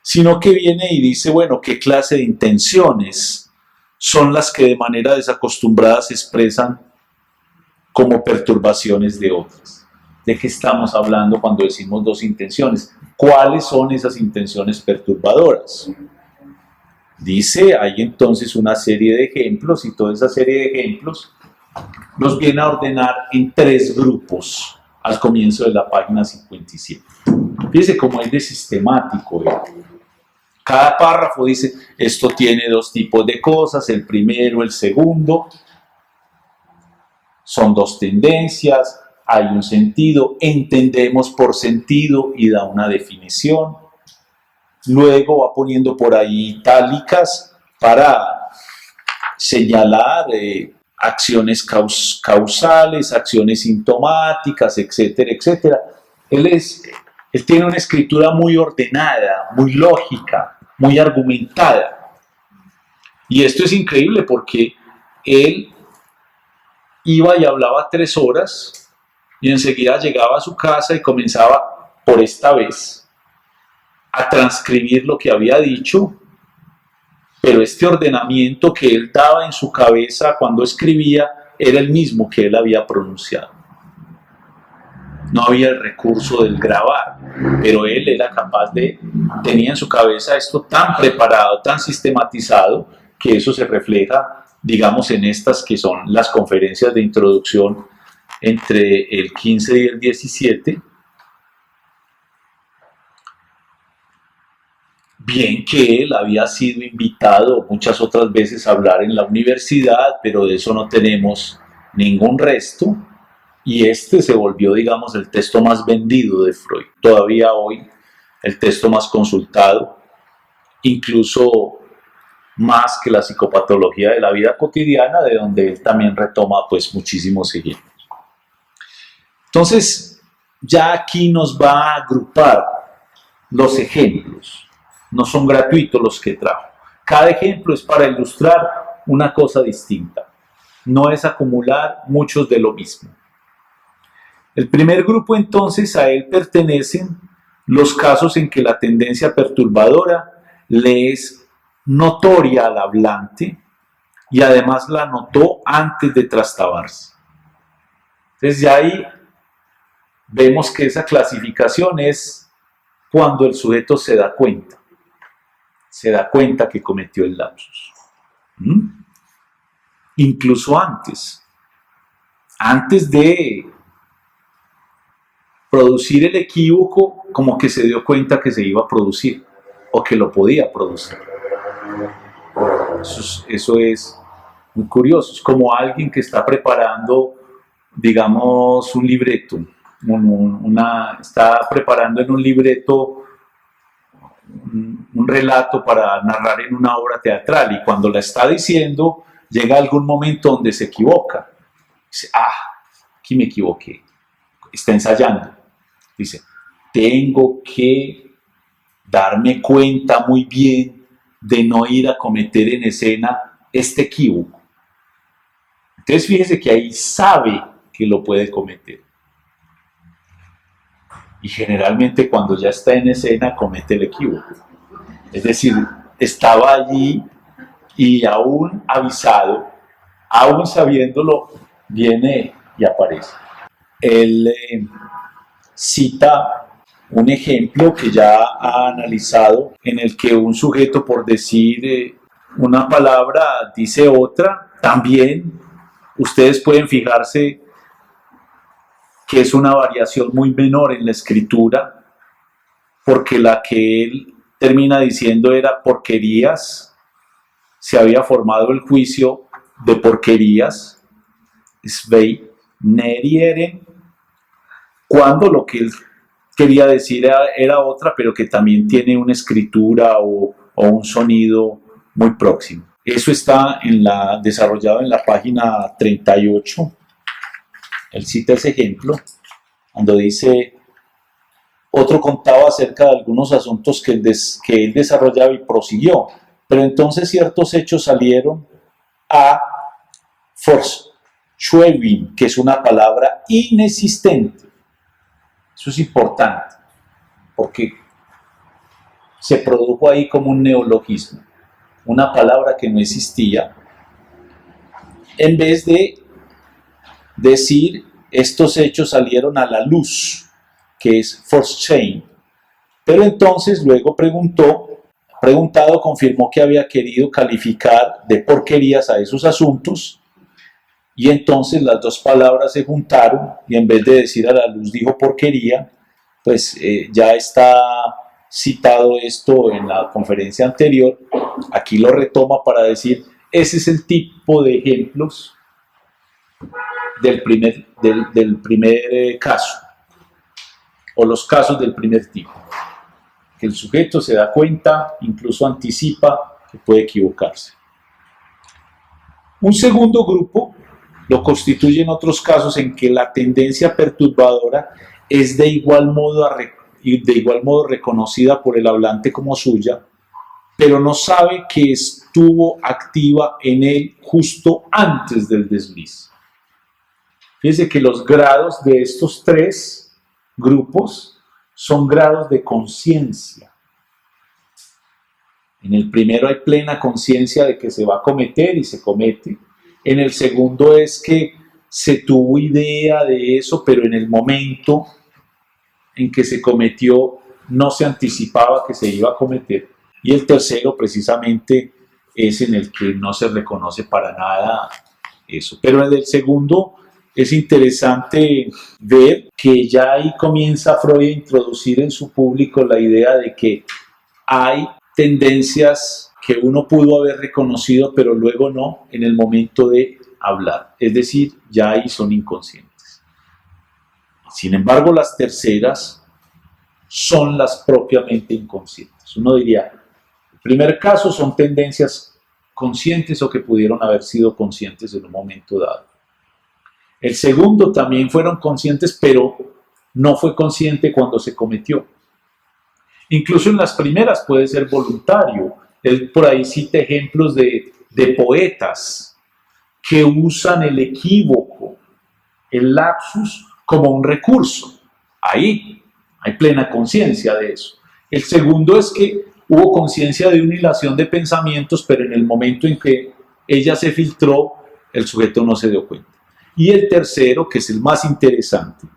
sino que viene y dice, bueno, ¿qué clase de intenciones son las que de manera desacostumbrada se expresan como perturbaciones de otras? ¿De qué estamos hablando cuando decimos dos intenciones? ¿Cuáles son esas intenciones perturbadoras? Dice, hay entonces una serie de ejemplos y toda esa serie de ejemplos los viene a ordenar en tres grupos al comienzo de la página 57. Fíjese cómo es de sistemático. Cada párrafo dice, esto tiene dos tipos de cosas, el primero, el segundo, son dos tendencias, hay un sentido, entendemos por sentido y da una definición. Luego va poniendo por ahí itálicas para señalar acciones causales, acciones sintomáticas, etcétera, etcétera. Él tiene una escritura muy ordenada, muy lógica, muy argumentada. Y esto es increíble porque él iba y hablaba 3 horas y enseguida llegaba a su casa y comenzaba por esta vez a transcribir lo que había dicho, pero este ordenamiento que él daba en su cabeza cuando escribía era el mismo que él había pronunciado. No había el recurso del grabar, pero él era capaz tenía en su cabeza esto tan preparado, tan sistematizado, que eso se refleja, digamos, en estas que son las conferencias de introducción entre el 15 y el 17, bien que él había sido invitado muchas otras veces a hablar en la universidad, pero de eso no tenemos ningún resto, y este se volvió, digamos, el texto más vendido de Freud, todavía hoy el texto más consultado, incluso más que la psicopatología de la vida cotidiana, de donde él también retoma pues muchísimos ejemplos. Entonces, ya aquí nos va a agrupar los ejemplos. No son gratuitos los que trajo. Cada ejemplo es para ilustrar una cosa distinta. No es acumular muchos de lo mismo. El primer grupo, entonces, a él pertenecen los casos en que la tendencia perturbadora le es notoria al hablante y además la notó antes de trastabarse. Entonces, ya ahí vemos que esa clasificación es cuando el sujeto se da cuenta que cometió el lapsus. Incluso antes de producir el equívoco, como que se dio cuenta que se iba a producir o que lo podía producir. Eso es muy curioso. Es como alguien que está preparando, digamos, un libreto. Está preparando en un libreto un relato para narrar en una obra teatral, y cuando la está diciendo llega algún momento donde se equivoca. Dice, aquí me equivoqué. Está ensayando. Dice, tengo que darme cuenta muy bien de no ir a cometer en escena este equívoco. Entonces fíjese que ahí sabe que lo puede cometer. Y generalmente cuando ya está en escena comete el equívoco. Es decir, estaba allí y aún avisado, aún sabiéndolo, viene y aparece. Él cita un ejemplo que ya ha analizado, en el que un sujeto, por decir una palabra, dice otra, también ustedes pueden fijarse que es una variación muy menor en la escritura, porque la que él termina diciendo era porquerías, se había formado el juicio de porquerías, svei nerieren, cuando lo que él quería decir era otra, pero que también tiene una escritura o un sonido muy próximo. Eso está desarrollado en la página 38. Él cita ese ejemplo, cuando dice: otro contaba acerca de algunos asuntos que él desarrollaba y prosiguió, pero entonces ciertos hechos salieron a forschweben, que es una palabra inexistente. Eso es importante, porque se produjo ahí como un neologismo, una palabra que no existía, en vez de decir estos hechos salieron a la luz, que es forschein. Pero entonces luego preguntado, confirmó que había querido calificar de porquerías a esos asuntos, y entonces las dos palabras se juntaron, y en vez de decir a la luz dijo porquería. Pues ya está citado esto en la conferencia anterior. Aquí lo retoma para decir, ese es el tipo de ejemplos del primer caso, o los casos del primer tipo, que el sujeto se da cuenta, incluso anticipa que puede equivocarse. Un segundo grupo lo constituyen otros casos en que la tendencia perturbadora es de igual modo reconocida por el hablante como suya, pero no sabe que estuvo activa en él justo antes del desliz. Fíjense que los grados de estos tres grupos son grados de conciencia. En el primero hay plena conciencia de que se va a cometer y se comete. En el segundo es que se tuvo idea de eso, pero en el momento en que se cometió no se anticipaba que se iba a cometer. Y el tercero precisamente es en el que no se reconoce para nada eso. Pero en el segundo es interesante ver que ya ahí comienza Freud a introducir en su público la idea de que hay tendencias que uno pudo haber reconocido, pero luego no, en el momento de hablar. Es decir, ya ahí son inconscientes. Sin embargo, las terceras son las propiamente inconscientes. Uno diría, el primer caso son tendencias conscientes o que pudieron haber sido conscientes en un momento dado. El segundo también fueron conscientes, pero no fue consciente cuando se cometió. Incluso en las primeras puede ser voluntario. Él por ahí cita ejemplos de poetas que usan el equívoco, el lapsus, como un recurso. Ahí hay plena conciencia de eso. El segundo es que hubo conciencia de una hilación de pensamientos, pero en el momento en que ella se filtró, el sujeto no se dio cuenta. Y el tercero, que es el más interesante,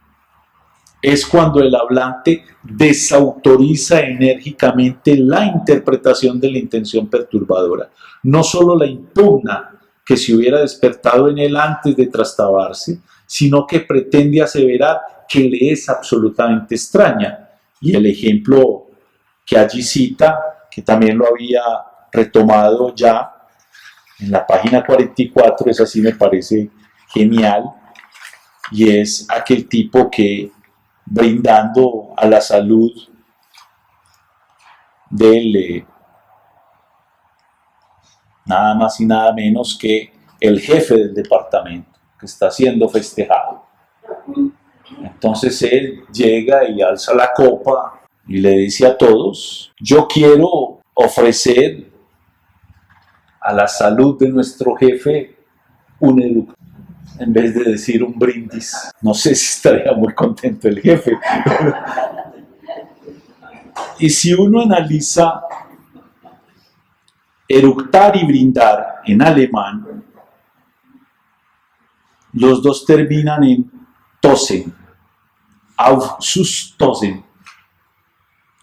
es cuando el hablante desautoriza enérgicamente la interpretación de la intención perturbadora. No solo la impugna que se hubiera despertado en él antes de trastabarse, sino que pretende aseverar que le es absolutamente extraña. Y el ejemplo que allí cita, que también lo había retomado ya en la página 44, esa sí me parece genial, y es aquel tipo que, brindando a la salud del nada más y nada menos que el jefe del departamento, que está siendo festejado. Entonces él llega y alza la copa y le dice a todos: yo quiero ofrecer a la salud de nuestro jefe un eructo, en vez de decir un brindis. No sé si estaría muy contento el jefe. Y si uno analiza eructar y brindar en alemán, los dos terminan en tosen, aufzustosen,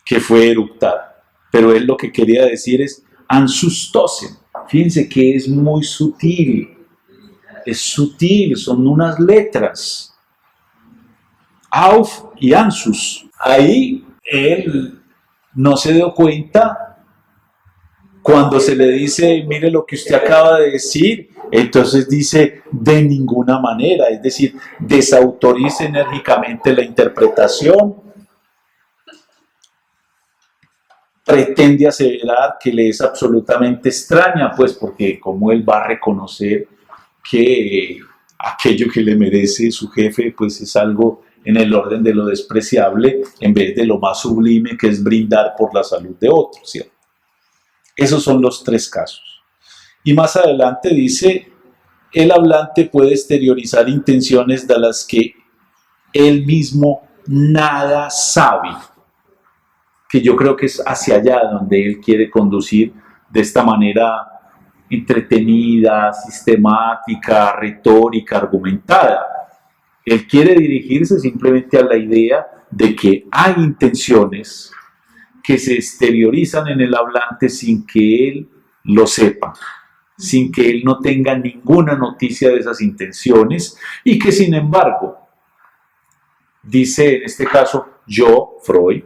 que fue eructar. Pero él lo que quería decir es anzustosen. Fíjense que es muy sutil. es sutil, son unas letras. Auf y Ansus. Ahí él no se dio cuenta cuando se le dice, mire lo que usted acaba de decir, entonces dice, de ninguna manera, es decir, desautoriza enérgicamente la interpretación, pretende aseverar que le es absolutamente extraña, pues porque como él va a reconocer que aquello que le merece su jefe, pues es algo en el orden de lo despreciable, en vez de lo más sublime que es brindar por la salud de otros, ¿cierto? Esos son los tres casos. Y más adelante dice, el hablante puede exteriorizar intenciones de las que él mismo nada sabe, que yo creo que es hacia allá donde él quiere conducir de esta manera entretenida, sistemática, retórica, argumentada. Él quiere dirigirse simplemente a la idea de que hay intenciones que se exteriorizan en el hablante sin que él lo sepa, sin que él no tenga ninguna noticia de esas intenciones y que sin embargo, dice en este caso yo, Freud,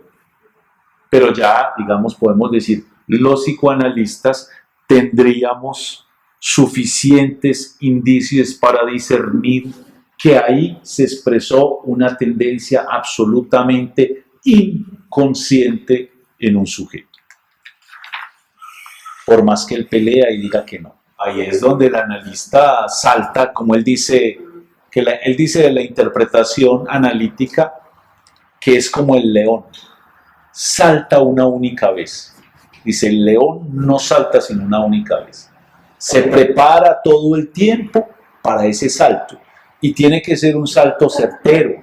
pero ya digamos podemos decir los psicoanalistas tendríamos suficientes indicios para discernir que ahí se expresó una tendencia absolutamente inconsciente en un sujeto. Por más que él pelea y diga que no. Ahí es donde el analista salta, como él dice, él dice de la interpretación analítica que es como el león. Salta una única vez. Dice, el león no salta sino una única vez. Se prepara todo el tiempo para ese salto. Y tiene que ser un salto certero.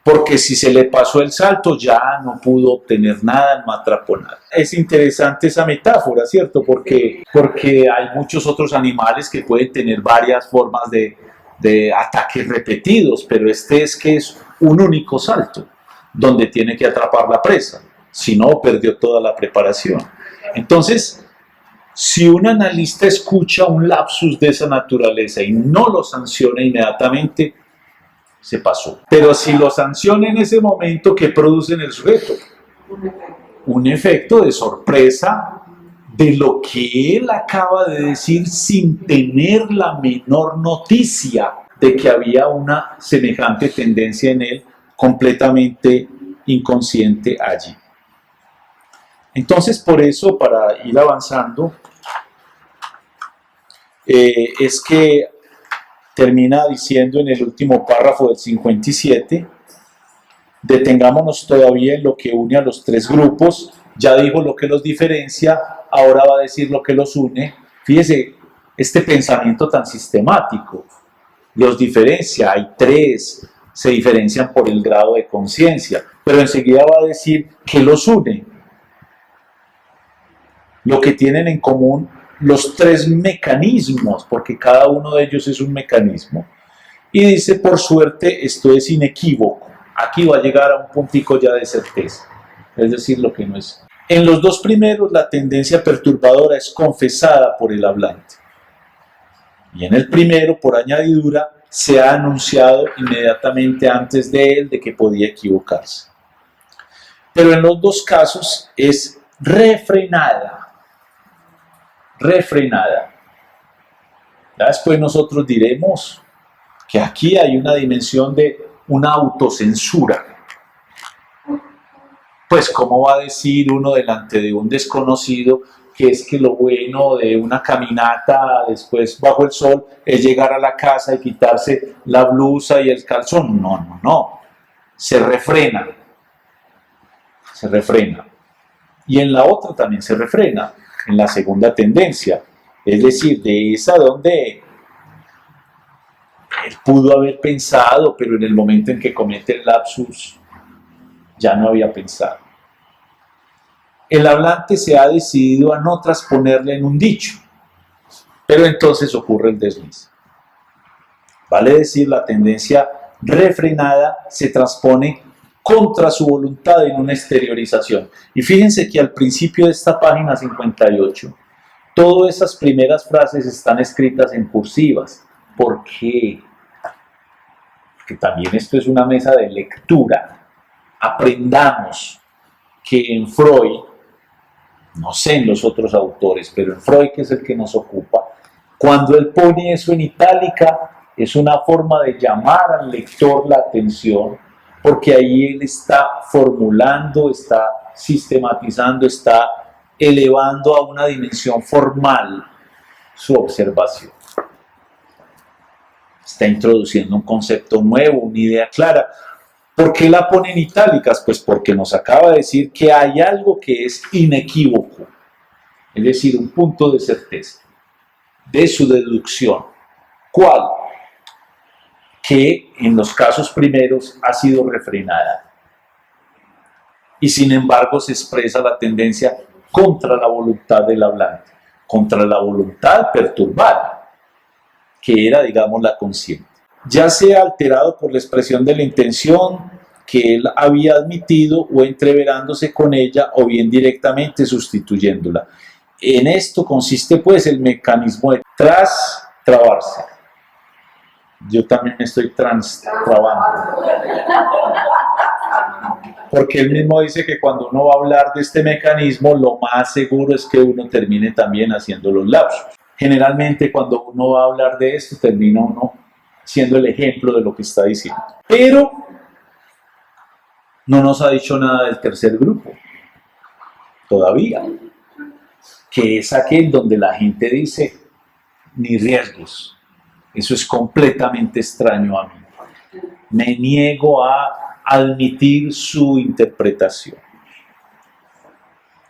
Porque si se le pasó el salto ya no pudo obtener nada, no atrapó nada. Es interesante esa metáfora, ¿cierto? Porque hay muchos otros animales que pueden tener varias formas de ataques repetidos, pero este es que es un único salto, donde tiene que atrapar la presa. Si no, perdió toda la preparación. Entonces, si un analista escucha un lapsus de esa naturaleza y no lo sanciona inmediatamente, se pasó. Pero si lo sanciona en ese momento, ¿qué produce en el sujeto? Un efecto de sorpresa de lo que él acaba de decir sin tener la menor noticia de que había una semejante tendencia en él completamente inconsciente allí. Entonces, por eso, para ir avanzando, es que termina diciendo en el último párrafo del 57, detengámonos todavía en lo que une a los tres grupos, ya dijo lo que los diferencia, ahora va a decir lo que los une. Fíjese, este pensamiento tan sistemático, los diferencia, hay tres, se diferencian por el grado de conciencia, pero enseguida va a decir que los une, lo que tienen en común los tres mecanismos, porque cada uno de ellos es un mecanismo, y dice, por suerte, esto es inequívoco. Aquí va a llegar a un puntico ya de certeza, es decir, lo que no es. En los dos primeros, la tendencia perturbadora es confesada por el hablante, y en el primero, por añadidura, se ha anunciado inmediatamente antes de él de que podía equivocarse. Pero en los dos casos es refrenada. Ya después nosotros diremos que aquí hay una dimensión de una autocensura. Pues ¿cómo va a decir uno delante de un desconocido que es que lo bueno de una caminata después bajo el sol es llegar a la casa y quitarse la blusa y el calzón? No. Se refrena. Y en la otra también se refrena. En la segunda tendencia, es decir, de esa donde él pudo haber pensado, pero en el momento en que comete el lapsus, ya no había pensado. El hablante se ha decidido a no transponerle en un dicho, pero entonces ocurre el desliz. Vale decir, la tendencia refrenada se transpone contra su voluntad en una exteriorización. Y fíjense que al principio de esta página 58, todas esas primeras frases están escritas en cursivas, ¿Por qué? Porque también esto es una mesa de lectura. Aprendamos que en Freud, no sé en los otros autores, pero en Freud, que es el que nos ocupa, cuando él pone eso en itálica, es una forma de llamar al lector la atención, porque ahí él está formulando, está sistematizando, está elevando a una dimensión formal su observación. Está introduciendo un concepto nuevo, una idea clara. ¿Por qué la pone en itálicas? Pues porque nos acaba de decir que hay algo que es inequívoco, es decir, un punto de certeza de su deducción. ¿Cuál? Que en los casos primeros ha sido refrenada y sin embargo se expresa la tendencia contra la voluntad del hablante, contra la voluntad perturbada, que era, digamos, la consciente, ya sea alterado por la expresión de la intención que él había admitido o entreverándose con ella o bien directamente sustituyéndola. En esto consiste pues el mecanismo de trabarse. Yo también me estoy trabando. Porque él mismo dice que cuando uno va a hablar de este mecanismo, lo más seguro es que uno termine también haciendo los lapsus. Generalmente cuando uno va a hablar de esto, termina uno siendo el ejemplo de lo que está diciendo. Pero no nos ha dicho nada del tercer grupo, todavía, que es aquel donde la gente dice, ni riesgos. Eso es completamente extraño a mí. Me niego a admitir su interpretación.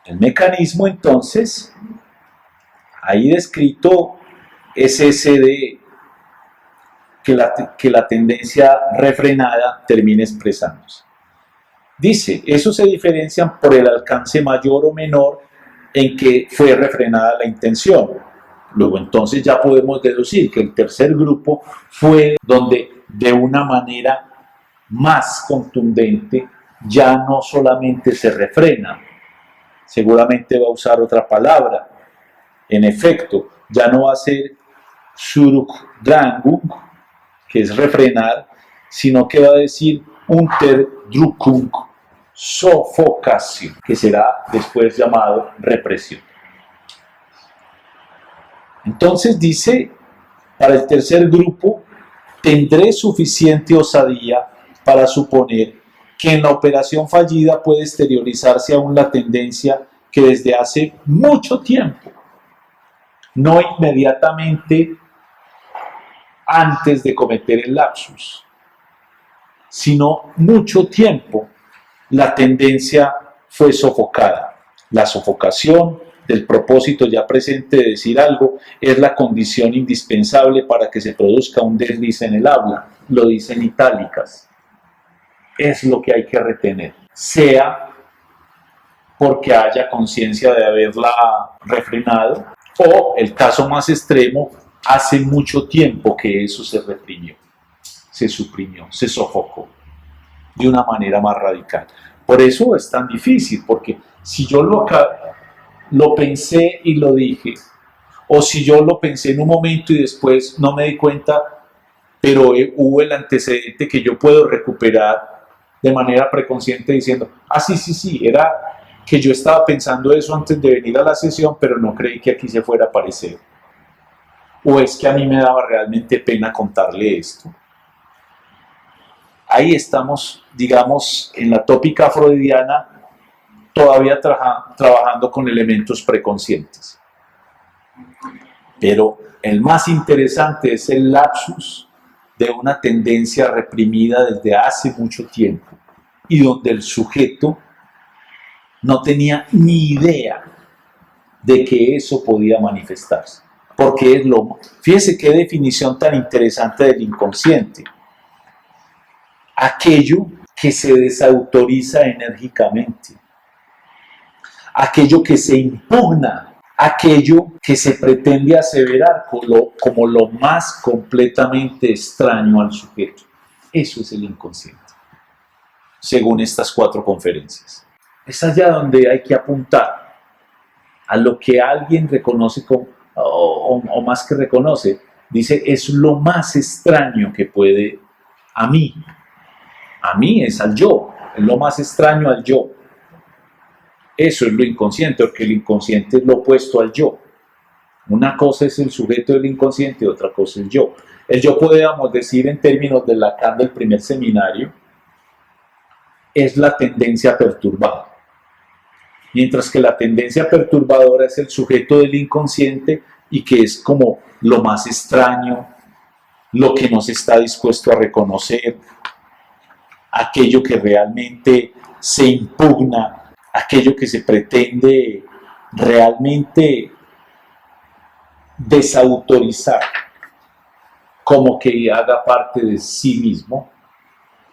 El mecanismo, entonces, ahí descrito, es ese de que la tendencia refrenada termine expresándose. Dice, eso se diferencian por el alcance mayor o menor en que fue refrenada la intención. Luego entonces ya podemos deducir que el tercer grupo fue donde de una manera más contundente ya no solamente se refrena, seguramente va a usar otra palabra. En efecto, ya no va a ser Zurückdrängung, que es refrenar, sino que va a decir Unterdrückung, sofocación, que será después llamado represión. Entonces dice, para el tercer grupo, tendré suficiente osadía para suponer que en la operación fallida puede exteriorizarse aún la tendencia que desde hace mucho tiempo, no inmediatamente antes de cometer el lapsus, sino mucho tiempo, la tendencia fue sofocada. La sofocación del propósito ya presente de decir algo es la condición indispensable para que se produzca un desliz en el habla. Lo dice en itálicas. Es lo que hay que retener. Sea porque haya conciencia de haberla refrenado, o el caso más extremo, hace mucho tiempo que eso se reprimió, se suprimió, se sofocó de una manera más radical. Por eso es tan difícil, porque si yo lo pensé y lo dije, o si yo lo pensé en un momento y después no me di cuenta, pero hubo el antecedente que yo puedo recuperar de manera preconsciente diciendo, sí, era que yo estaba pensando eso antes de venir a la sesión, pero no creí que aquí se fuera a aparecer. O es que a mí me daba realmente pena contarle esto. Ahí estamos, digamos, en la tópica freudiana, todavía trabajando con elementos preconscientes. Pero el más interesante es el lapsus de una tendencia reprimida desde hace mucho tiempo y donde el sujeto no tenía ni idea de que eso podía manifestarse. Porque es fíjese qué definición tan interesante del inconsciente. Aquello que se desautoriza enérgicamente, aquello que se impugna, aquello que se pretende aseverar como lo más completamente extraño al sujeto. Eso es el inconsciente, según estas 4 conferencias. Es allá donde hay que apuntar, a lo que alguien reconoce o más que reconoce, dice, es lo más extraño que puede a mí. A mí es al yo, es lo más extraño al yo. Eso es lo inconsciente, porque el inconsciente es lo opuesto al yo. Una cosa es el sujeto del inconsciente y otra cosa es el yo. El yo, podríamos decir en términos de Lacan del primer seminario, es la tendencia perturbada. Mientras que la tendencia perturbadora es el sujeto del inconsciente y que es como lo más extraño, lo que no se está dispuesto a reconocer, aquello que realmente se impugna, aquello que se pretende realmente desautorizar, como que haga parte de sí mismo,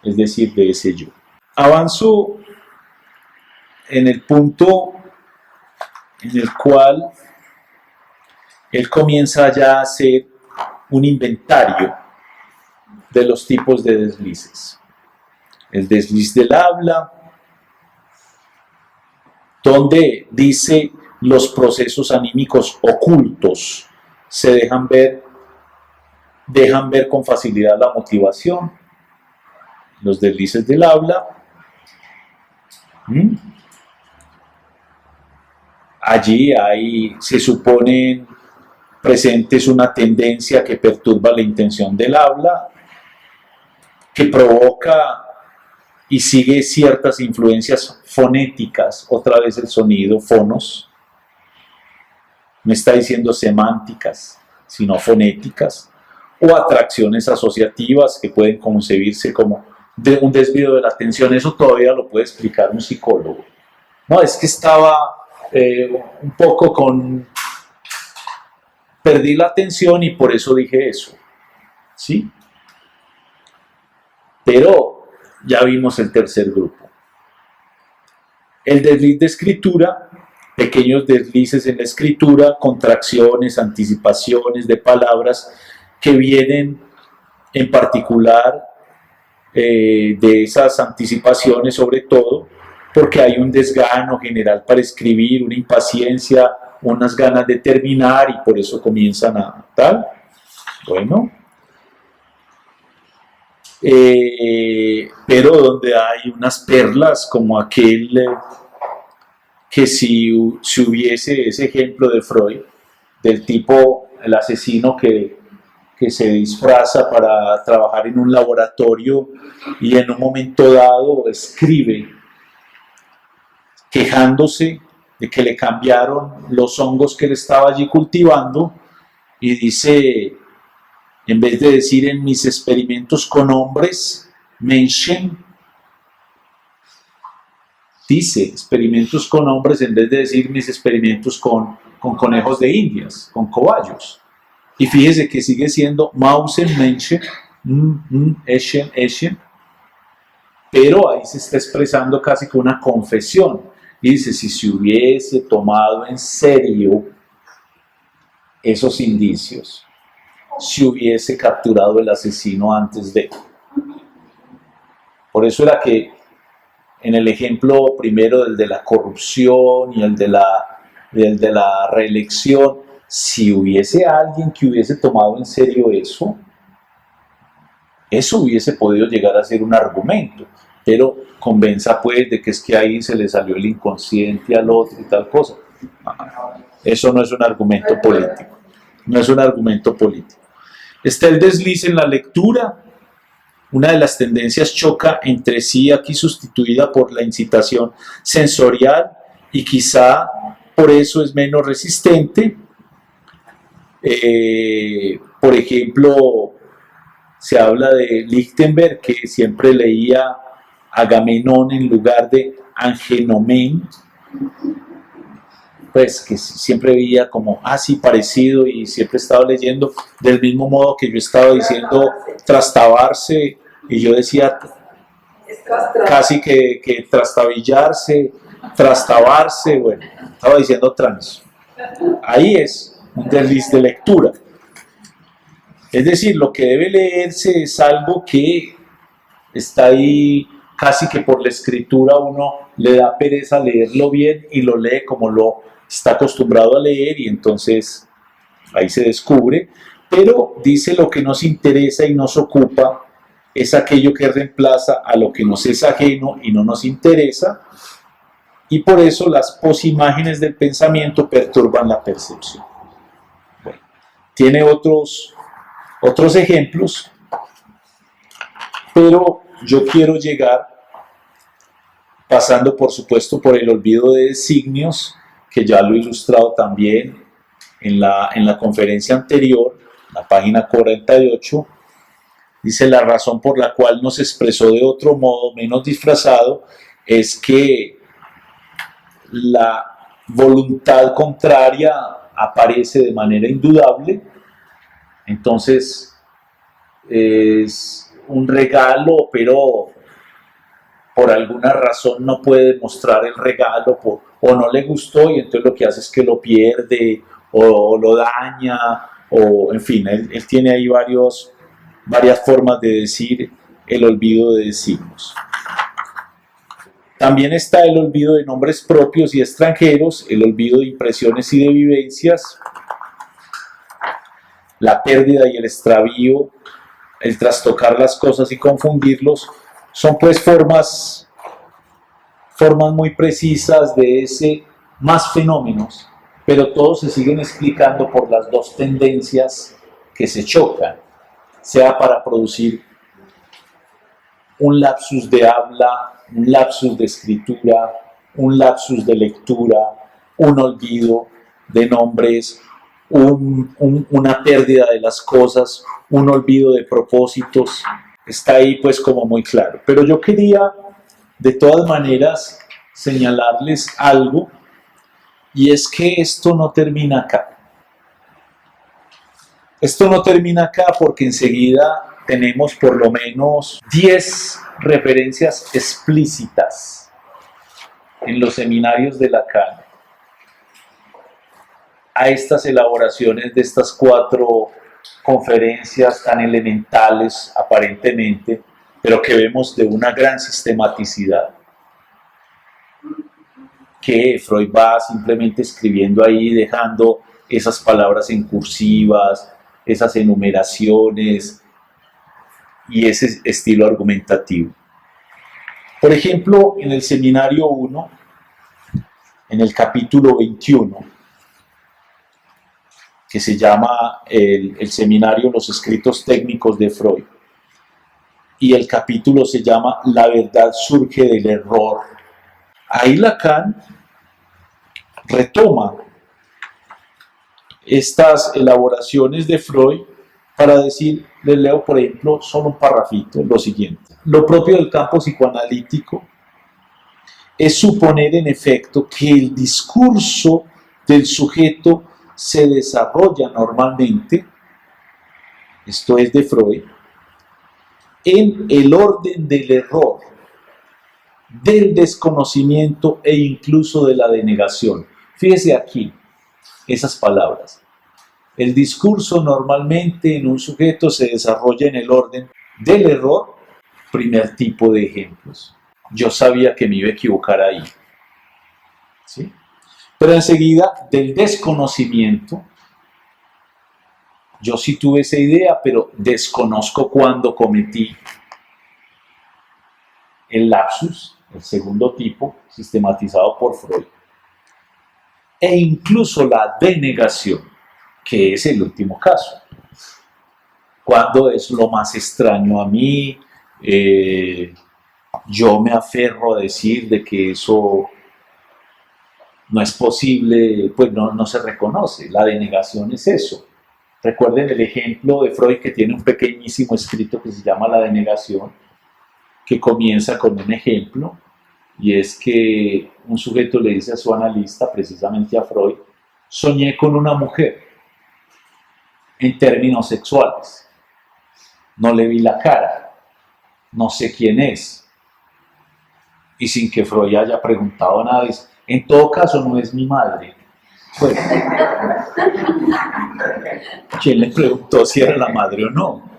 es decir, de ese yo. Avanzo en el punto en el cual él comienza ya a hacer un inventario de los tipos de deslices. El desliz del habla, donde dice los procesos anímicos ocultos se dejan ver con facilidad la motivación. Los deslices del habla. Allí se suponen presentes una tendencia que perturba la intención del habla, que provoca y sigue ciertas influencias fonéticas, otra vez el sonido, fonos, no está diciendo semánticas, sino fonéticas, o atracciones asociativas que pueden concebirse como de un desvío de la atención. Eso todavía lo puede explicar un psicólogo. No, es que estaba un poco perdí la atención y por eso dije eso, ¿sí? Pero ya vimos el tercer grupo. El desliz de escritura, pequeños deslices en la escritura, contracciones, anticipaciones de palabras que vienen en particular de esas anticipaciones, sobre todo porque hay un desgano general para escribir, una impaciencia, unas ganas de terminar y por eso comienzan a tal. Bueno, pero donde hay unas perlas como aquel que si hubiese ese ejemplo de Freud, del tipo, el asesino que se disfraza para trabajar en un laboratorio y en un momento dado escribe quejándose de que le cambiaron los hongos que él estaba allí cultivando y dice, en vez de decir en mis experimentos con hombres, Menschen, dice experimentos con hombres en vez de decir mis experimentos con conejos de indias, con cobayos. Y fíjese que sigue siendo Mausen, Menschen, Eschen, pero ahí se está expresando casi que una confesión. Y dice, si se hubiese tomado en serio esos indicios, si hubiese capturado el asesino antes de. Por eso era que en el ejemplo primero del de la corrupción y el de la reelección, si hubiese alguien que hubiese tomado en serio eso hubiese podido llegar a ser un argumento, pero convenza pues de que es que ahí se le salió el inconsciente al otro y tal cosa. Eso no es un argumento político, no es un argumento político. Está el desliz en la lectura. Una de las tendencias choca entre sí, aquí sustituida por la incitación sensorial, y quizá por eso es menos resistente. Por ejemplo, se habla de Lichtenberg, que siempre leía Agamenón en lugar de Angenomén, pues que siempre veía como así parecido y siempre estaba leyendo del mismo modo que yo estaba diciendo trastabarse, y yo decía casi que trastabillarse, trastabarse, bueno, estaba diciendo trans. Ahí es un desliz de lectura. Es decir, lo que debe leerse es algo que está ahí casi que por la escritura, uno le da pereza leerlo bien y lo lee como lo está acostumbrado a leer, y entonces ahí se descubre. Pero dice lo que nos interesa y nos ocupa es aquello que reemplaza a lo que nos es ajeno y no nos interesa, y por eso las posimágenes del pensamiento perturban la percepción. Bueno, tiene otros ejemplos, pero yo quiero llegar, pasando por supuesto por el olvido de designios, que ya lo he ilustrado también en la conferencia anterior, la página 48, dice: la razón por la cual nos expresó de otro modo menos disfrazado es que la voluntad contraria aparece de manera indudable. Entonces es un regalo, pero por alguna razón no puede mostrar el regalo o no le gustó, y entonces lo que hace es que lo pierde o lo daña, o en fin, él tiene ahí varias formas de decir el olvido de designios. También está el olvido de nombres propios y extranjeros, el olvido de impresiones y de vivencias, la pérdida y el extravío, el trastocar las cosas y confundirlos. Son pues formas muy precisas de ese más fenómenos, pero todos se siguen explicando por las dos tendencias que se chocan, sea para producir un lapsus de habla, un lapsus de escritura, un lapsus de lectura, un olvido de nombres, una pérdida de las cosas, un olvido de propósitos. Está ahí pues como muy claro. Pero yo quería de todas maneras señalarles algo, y es que esto no termina acá. Esto no termina acá porque enseguida tenemos por lo menos 10 referencias explícitas en los seminarios de Lacan a estas elaboraciones de estas 4 conferencias tan elementales aparentemente, pero que vemos de una gran sistematicidad, que Freud va simplemente escribiendo ahí, dejando esas palabras en cursivas, esas enumeraciones y ese estilo argumentativo. Por ejemplo, en el seminario 1, en el capítulo 21, que se llama el seminario Los escritos técnicos de Freud, y el capítulo se llama La verdad surge del error. Ahí Lacan retoma estas elaboraciones de Freud para decir, les leo por ejemplo solo un parrafito, lo siguiente: lo propio del campo psicoanalítico es suponer en efecto que el discurso del sujeto se desarrolla normalmente, esto es de Freud, en el orden del error, del desconocimiento e incluso de la denegación. Fíjese aquí esas palabras. El discurso normalmente en un sujeto se desarrolla en el orden del error. Primer tipo de ejemplos. Yo sabía que me iba a equivocar ahí, ¿sí? Pero enseguida, del desconocimiento, yo sí tuve esa idea, pero desconozco cuándo cometí el lapsus, el segundo tipo, sistematizado por Freud, e incluso la denegación, que es el último caso, cuando es lo más extraño a mí, yo me aferro a decir de que eso no es posible, pues no se reconoce. La denegación es eso. Recuerden el ejemplo de Freud, que tiene un pequeñísimo escrito que se llama La denegación, que comienza con un ejemplo, y es que un sujeto le dice a su analista, precisamente a Freud: soñé con una mujer en términos sexuales, no le vi la cara, no sé quién es. Y sin que Freud haya preguntado nada, dice: en todo caso no es mi madre. Bueno, ¿quién le preguntó si era la madre o no?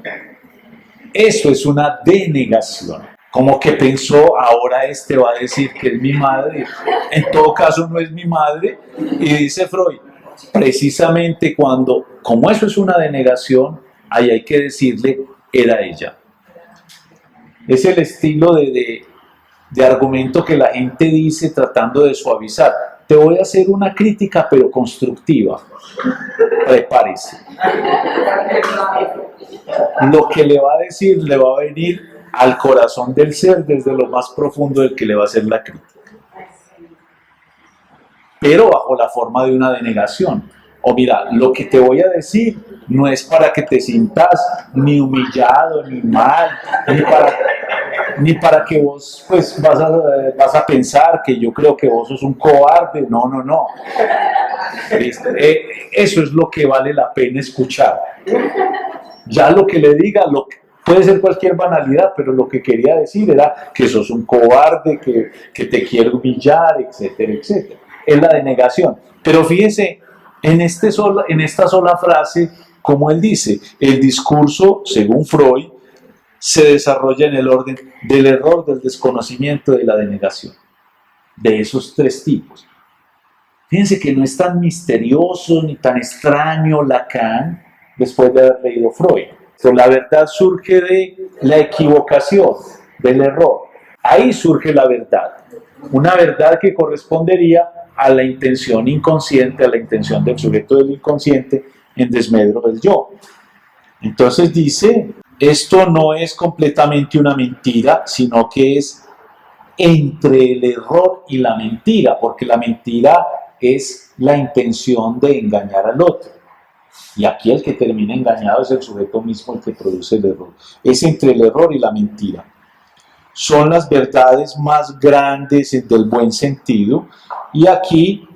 Eso es una denegación. Como que pensó, ahora este va a decir que es mi madre, en todo caso no es mi madre. Y dice Freud: precisamente cuando, como eso es una denegación, ahí hay que decirle, era ella. Es el estilo de argumento que la gente dice tratando de suavizar. Te voy a hacer una crítica, pero constructiva. Prepárese. Lo que le va a decir le va a venir al corazón del ser desde lo más profundo del que le va a hacer la crítica. Pero bajo la forma de una denegación. O mira, lo que te voy a decir no es para que te sientas ni humillado, ni mal, ni para que vos pues vas a pensar que yo creo que vos sos un cobarde. No, no, no. Eso es lo que vale la pena escuchar. Ya lo que le diga, puede ser cualquier banalidad, pero lo que quería decir era que sos un cobarde, que te quiere humillar, etcétera, etcétera. Es la denegación. Pero fíjese, en esta sola frase, como él dice, el discurso, según Freud, se desarrolla en el orden del error, del desconocimiento, de la denegación. De esos tres tipos. Fíjense que no es tan misterioso ni tan extraño Lacan después de haber leído Freud. Pero la verdad surge de la equivocación, del error. Ahí surge la verdad. Una verdad que correspondería a la intención inconsciente, a la intención del sujeto del inconsciente en desmedro del yo. Entonces dice, esto no es completamente una mentira, sino que es entre el error y la mentira, porque la mentira es la intención de engañar al otro. Y aquí el que termina engañado es el sujeto mismo el que produce el error. Es entre el error y la mentira. Son las verdades más grandes del buen sentido. Y aquí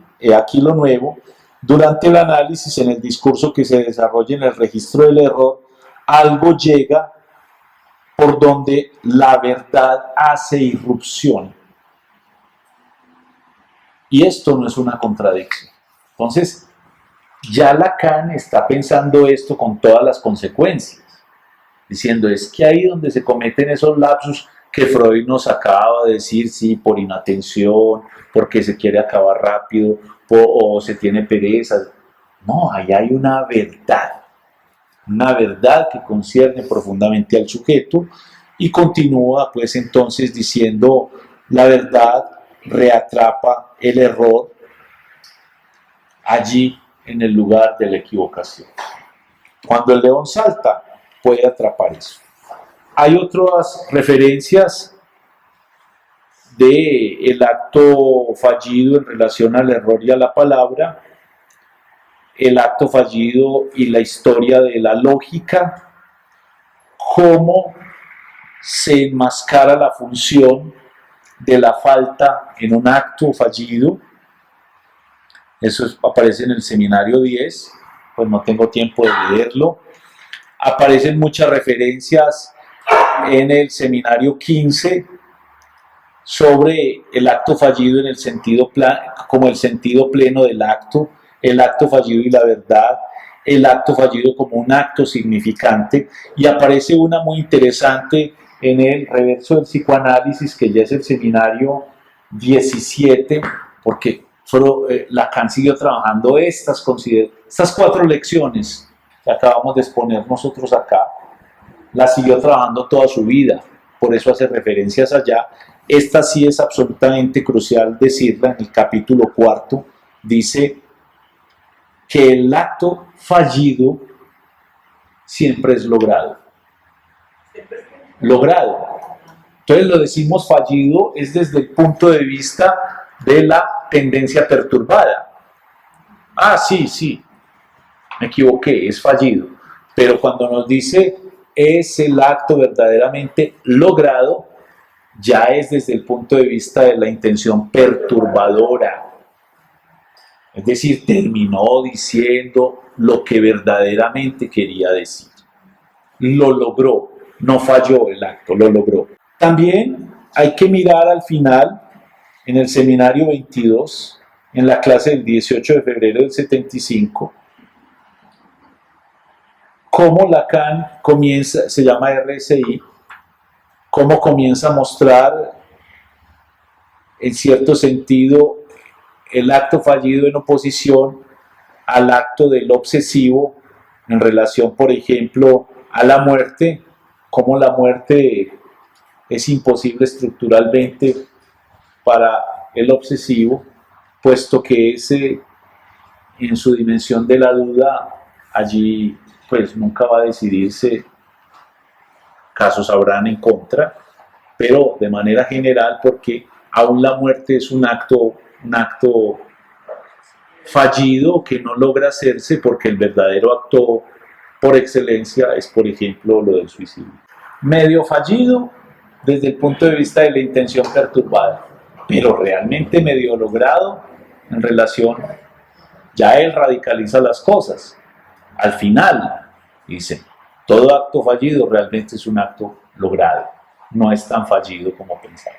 lo nuevo, durante el análisis, en el discurso que se desarrolla en el registro del error, algo llega por donde la verdad hace irrupción. Y esto no es una contradicción. Entonces, ya Lacan está pensando esto con todas las consecuencias, diciendo, es que ahí donde se cometen esos lapsus que Freud nos acaba de decir, sí, por inatención, porque se quiere acabar rápido, o se tiene pereza. No, ahí hay una verdad que concierne profundamente al sujeto, y continúa pues entonces diciendo, la verdad reatrapa el error allí en el lugar de la equivocación. Cuando el león salta, puede atrapar eso. Hay otras referencias del acto fallido en relación al error y a la palabra, el acto fallido y la historia de la lógica, cómo se enmascara la función de la falta en un acto fallido. Eso aparece en el seminario 10, pues no tengo tiempo de leerlo. Aparecen muchas referencias en el seminario 15 sobre el acto fallido en el sentido como el sentido pleno del acto, el acto fallido y la verdad, el acto fallido como un acto significante, y aparece una muy interesante en el reverso del psicoanálisis, que ya es el seminario 17, porque Lacan siguió trabajando estas 4 lecciones que acabamos de exponer nosotros acá, las siguió trabajando toda su vida, por eso hace referencias allá. Esta sí es absolutamente crucial decirla. En el capítulo 4 dice que el acto fallido siempre es logrado. Entonces lo decimos fallido es desde el punto de vista de la tendencia perturbada. Ah, sí, me equivoqué, es fallido. Pero cuando nos dice es el acto verdaderamente logrado, ya es desde el punto de vista de la intención perturbadora. Es decir, terminó diciendo lo que verdaderamente quería decir. Lo logró, no falló el acto, lo logró. También hay que mirar al final, en el seminario 22, en la clase del 18 de febrero del 75, cómo Lacan comienza, se llama RSI, cómo comienza a mostrar, en cierto sentido, el acto fallido en oposición al acto del obsesivo en relación, por ejemplo, a la muerte, cómo la muerte es imposible estructuralmente para el obsesivo, puesto que ese, en su dimensión de la duda, allí pues nunca va a decidirse, casos habrán en contra, pero de manera general, porque aún la muerte es un acto fallido que no logra hacerse, porque el verdadero acto por excelencia es, por ejemplo, lo del suicidio. Medio fallido desde el punto de vista de la intención perturbada, pero realmente medio logrado en relación, ya él radicaliza las cosas. Al final, dice, todo acto fallido realmente es un acto logrado, no es tan fallido como pensaba.